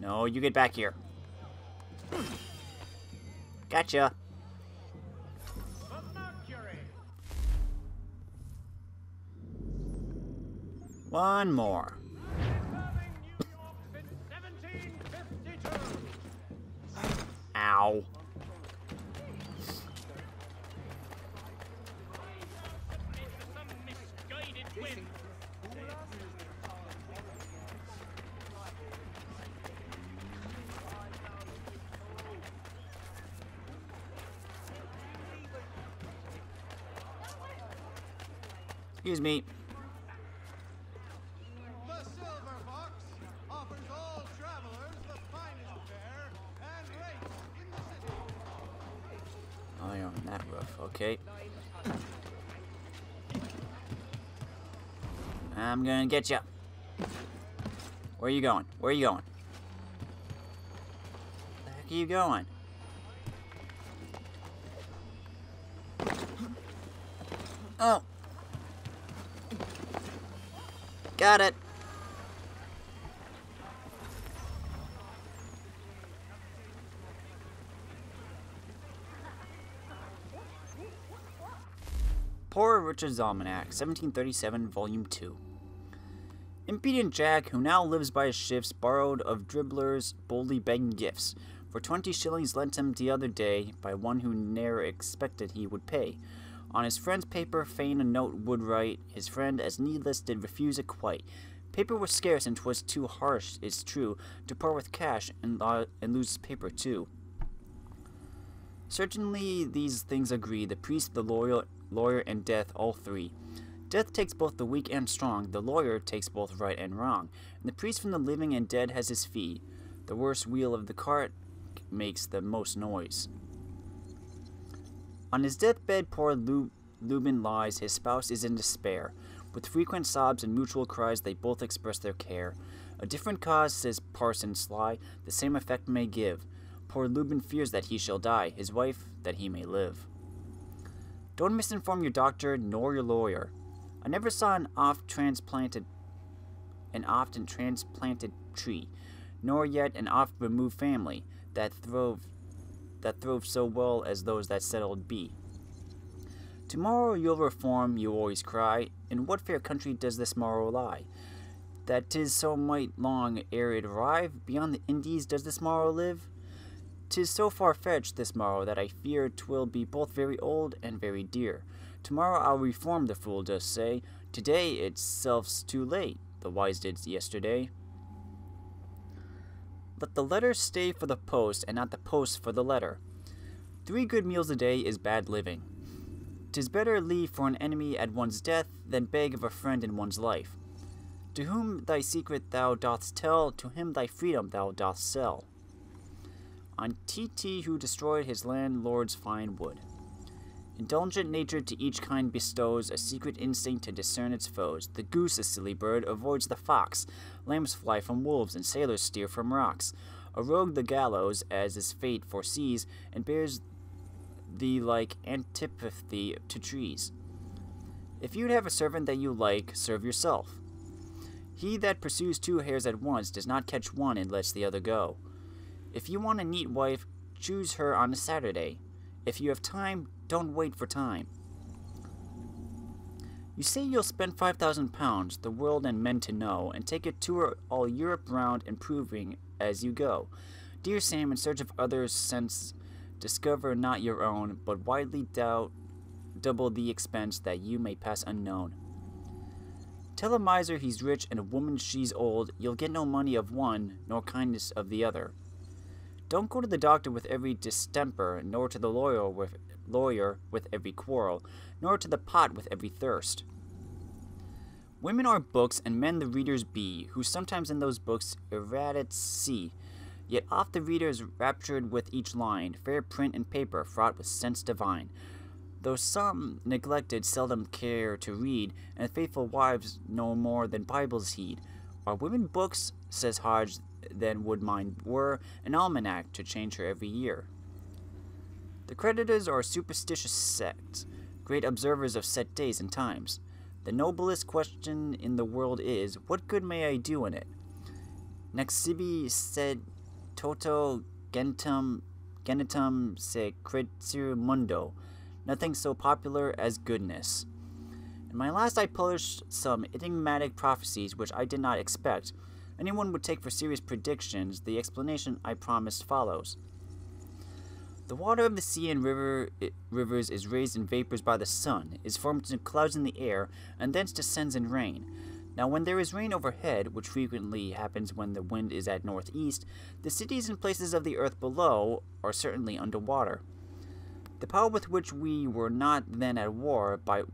No, you get back here. Gotcha. One more. Ow. Excuse me. The Silver Fox offers all travelers the finest fare and rates in the city. Oh, you're on that roof. Okay. I'm gonna get you. Where are you going? Where are you going? Where the heck are you going? Oh. Got it. Poor Richard's Almanac, 1737, Volume 2. Impudent Jack, who now lives by his shifts, borrowed of dribblers, boldly begging gifts. For 20 shillings lent him the other day, by one who ne'er expected he would pay. On his friend's paper fain a note would write, his friend as needless did refuse it quite. Paper was scarce, and 'twas too harsh, it's true, to part with cash and lose paper too. Certainly these things agree, the priest, the lawyer, and death, all three. Death takes both the weak and strong, the lawyer takes both right and wrong, and the priest from the living and dead has his fee. The worst wheel of the cart makes the most noise. On his deathbed poor Lubin lies, his spouse is in despair. With frequent sobs and mutual cries they both express their care. A different cause, says Parson Sly, the same effect may give. Poor Lubin fears that he shall die, his wife that he may live. Don't misinform your doctor nor your lawyer. I never saw an often transplanted tree, nor yet an oft removed family that throve so well as those that settled be. Tomorrow you'll reform, you always cry. In what fair country does this morrow lie? That 'tis so might long ere it arrive. Beyond the Indies does this morrow live? 'Tis so far-fetched this morrow that I fear 'twill be both very old and very dear. Tomorrow I'll reform, the fool does say. Today itself's too late, the wise did yesterday. Let the letter stay for the post, and not the post for the letter. 3 good meals a day is bad living. 'Tis better leave for an enemy at one's death than beg of a friend in one's life. To whom thy secret thou dost tell, to him thy freedom thou dost sell. On T.T. who destroyed his landlord's fine wood. Indulgent nature to each kind bestows a secret instinct to discern its foes. The goose, a silly bird, avoids the fox. Lambs fly from wolves, and sailors steer from rocks. A rogue the gallows, as his fate foresees, and bears the like antipathy to trees. If you'd have a servant that you like, serve yourself. He that pursues 2 hares at once does not catch one and lets the other go. If you want a neat wife, choose her on a Saturday. If you have time, don't wait for time. You say you'll spend £5,000, the world and men to know, and take a tour all Europe round, improving as you go. Dear Sam, in search of others' sense, discover not your own, but widely double the expense that you may pass unknown. Tell a miser he's rich and a woman she's old, you'll get no money of one, nor kindness of the other. Don't go to the doctor with every distemper, nor to the lawyer with every quarrel, nor to the pot with every thirst. Women are books, and men the readers be, who sometimes in those books errata see. Yet oft the reader is raptured with each line, fair print and paper fraught with sense divine. Though some, neglected, seldom care to read, and faithful wives no more than Bibles heed. Are women books, says Hodge, then would mine were an almanac to change her every year. The creditors are a superstitious sect, great observers of set days and times. The noblest question in the world is, what good may I do in it? Next sibi sed toto genitum se credir mundo, nothing so popular as goodness. In my last I published some enigmatic prophecies which I did not expect anyone would take for serious predictions. The explanation I promised follows. The water of the sea and rivers is raised in vapors by the sun, is formed into clouds in the air, and thence descends in rain. Now when there is rain overhead, which frequently happens when the wind is at northeast, the cities and places of the earth below are certainly under water. The power with which we were not then at war, but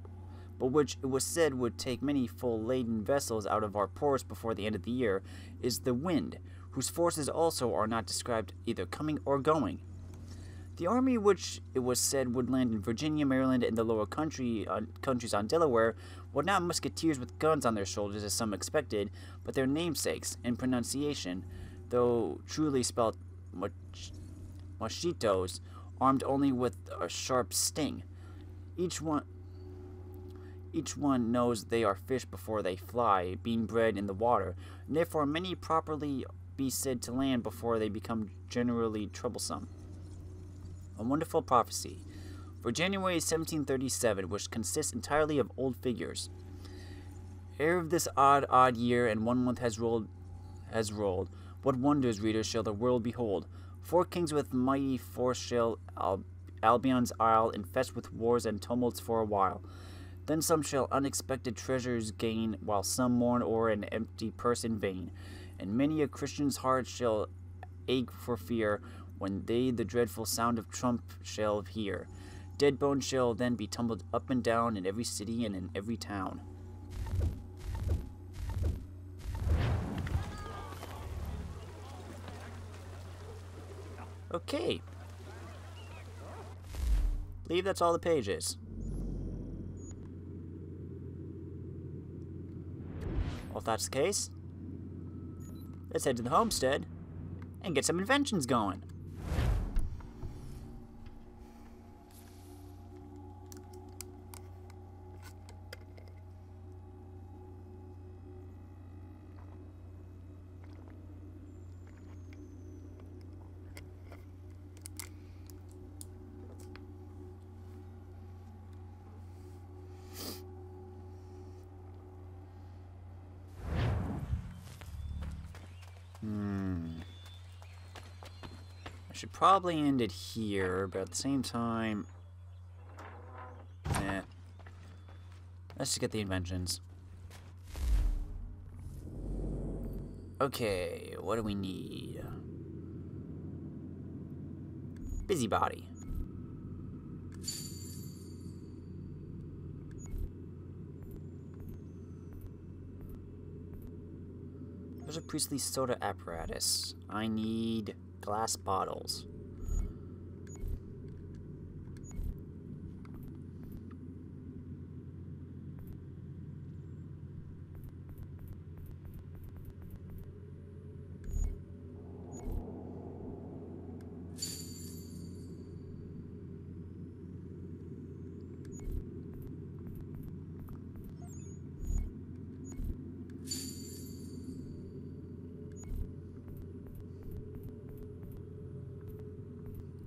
which it was said would take many full-laden vessels out of our ports before the end of the year, is the wind, whose forces also are not described either coming or going. The army which it was said would land in Virginia, Maryland, and the lower countries on Delaware were not musketeers with guns on their shoulders as some expected, but their namesakes, in pronunciation, though truly spelt mosquitos, armed only with a sharp sting. Each one knows they are fish before they fly, being bred in the water, and therefore many properly be said to land before they become generally troublesome. A wonderful prophecy. for January 1737, which consists entirely of old figures. Ere of this odd year, and 1 month has rolled. What wonders, readers, shall the world behold? 4 kings with mighty force shall Albion's isle infest with wars and tumults for a while. Then some shall unexpected treasures gain, while some mourn o'er an empty purse in vain. And many a Christian's heart shall ache for fear, when they the dreadful sound of trump shall hear. Dead bones shall then be tumbled up and down in every city and in every town. Okay. Believe that's all the pages. Well, if that's the case, let's head to the homestead and get some inventions going. I should probably end it here, but at the same time, let's just get the inventions. Okay, what do we need? Busybody. There's a priestly soda apparatus. I need glass bottles.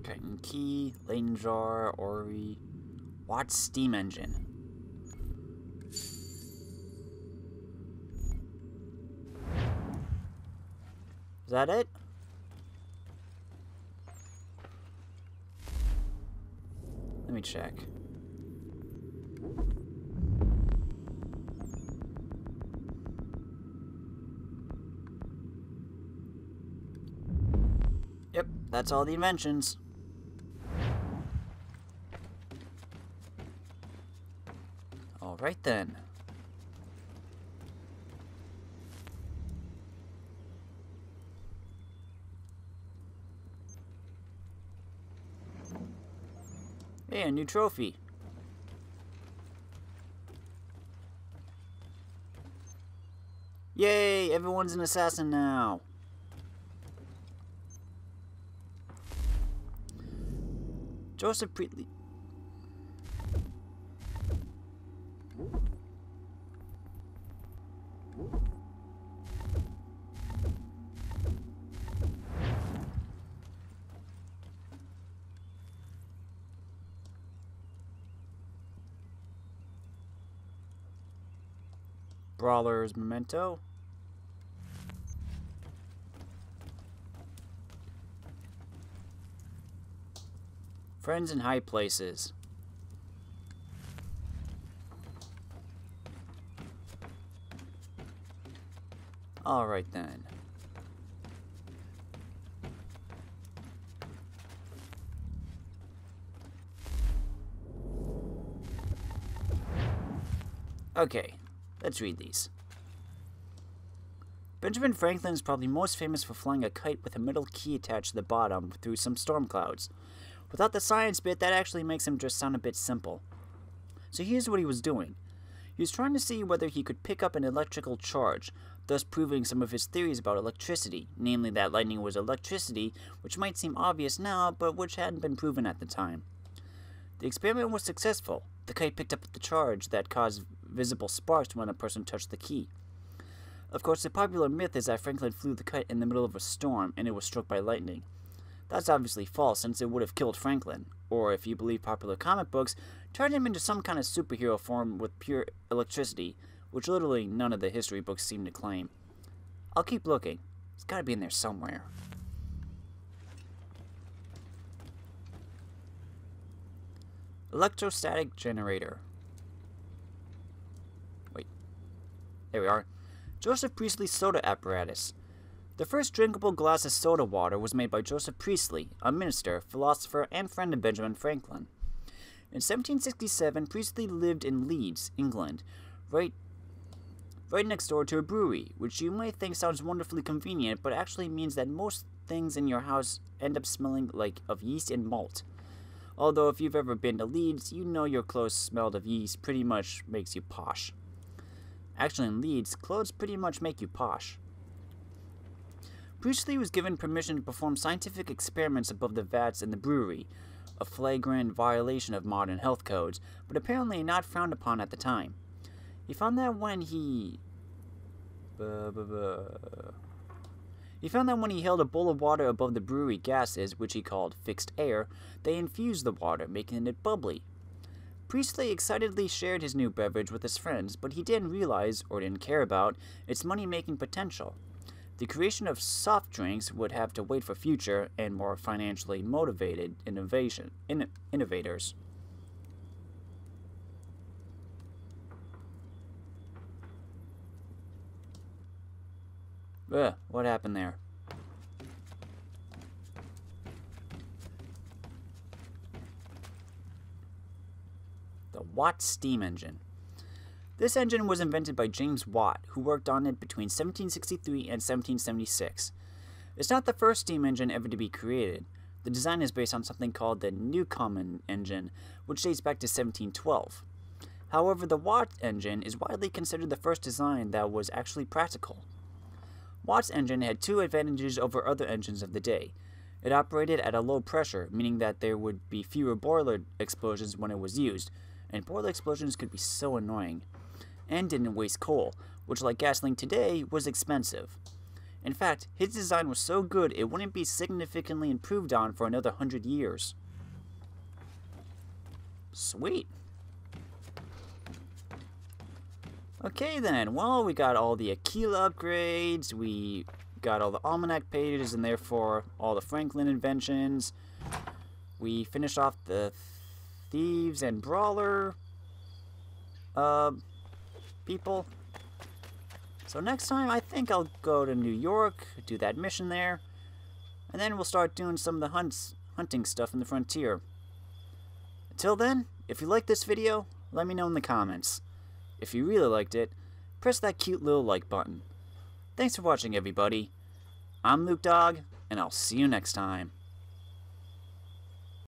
Titan key, Lane jar, Ori. Watch steam engine. Is that it? Let me check. Yep, that's all the inventions. Alright then. Hey, a new trophy. Yay, everyone's an assassin now. Joseph Preetley. Brawlers memento. Friends in high places. All right then. Okay. Let's read these. Benjamin Franklin is probably most famous for flying a kite with a metal key attached to the bottom through some storm clouds. Without the science bit, that actually makes him just sound a bit simple. So here's what he was doing. He was trying to see whether he could pick up an electrical charge, thus proving some of his theories about electricity, namely that lightning was electricity, which might seem obvious now, but which hadn't been proven at the time. The experiment was successful. The kite picked up the charge that caused visible sparks when a person touched the key. Of course, the popular myth is that Franklin flew the kite in the middle of a storm and it was struck by lightning. That's obviously false, since it would have killed Franklin, or if you believe popular comic books, turned him into some kind of superhero form with pure electricity, which literally none of the history books seem to claim. I'll keep looking. It's gotta be in there somewhere. Electrostatic generator. Wait. There we are. Joseph Priestley's soda apparatus. The first drinkable glass of soda water was made by Joseph Priestley, a minister, philosopher, and friend of Benjamin Franklin. In 1767, Priestley lived in Leeds, England, right next door to a brewery, which you might think sounds wonderfully convenient, but actually means that most things in your house end up smelling like of yeast and malt. Although if you've ever been to Leeds, you know your clothes smelled of yeast pretty much makes you posh. Actually, in Leeds, clothes pretty much make you posh. Priestley was given permission to perform scientific experiments above the vats in the brewery, a flagrant violation of modern health codes, but apparently not frowned upon at the time. He found that when he held a bowl of water above the brewery gases, which he called fixed air, they infused the water, making it bubbly. Priestley excitedly shared his new beverage with his friends, but he didn't realize, or didn't care about, its money-making potential. The creation of soft drinks would have to wait for future and more financially motivated innovators. What happened there? The Watt steam engine. This engine was invented by James Watt, who worked on it between 1763 and 1776. It's not the first steam engine ever to be created. The design is based on something called the Newcomen engine, which dates back to 1712. However, the Watt engine is widely considered the first design that was actually practical. Watt's engine had two advantages over other engines of the day. It operated at a low pressure, meaning that there would be fewer boiler explosions when it was used, and boiler explosions could be so annoying, and didn't waste coal, which, like gasoline today, was expensive. In fact, his design was so good it wouldn't be significantly improved on for another 100 years. Sweet. Okay then, well, we got all the Aquila upgrades, we got all the almanac pages, and therefore all the Franklin inventions. We finished off the thieves and brawler people. So next time, I think I'll go to New York, do that mission there, and then we'll start doing some of the hunting stuff in the frontier. Until then, if you like this video, let me know in the comments. If you really liked it, press that cute little like button. Thanks for watching, everybody. I'm Luke Dog, and I'll see you next time.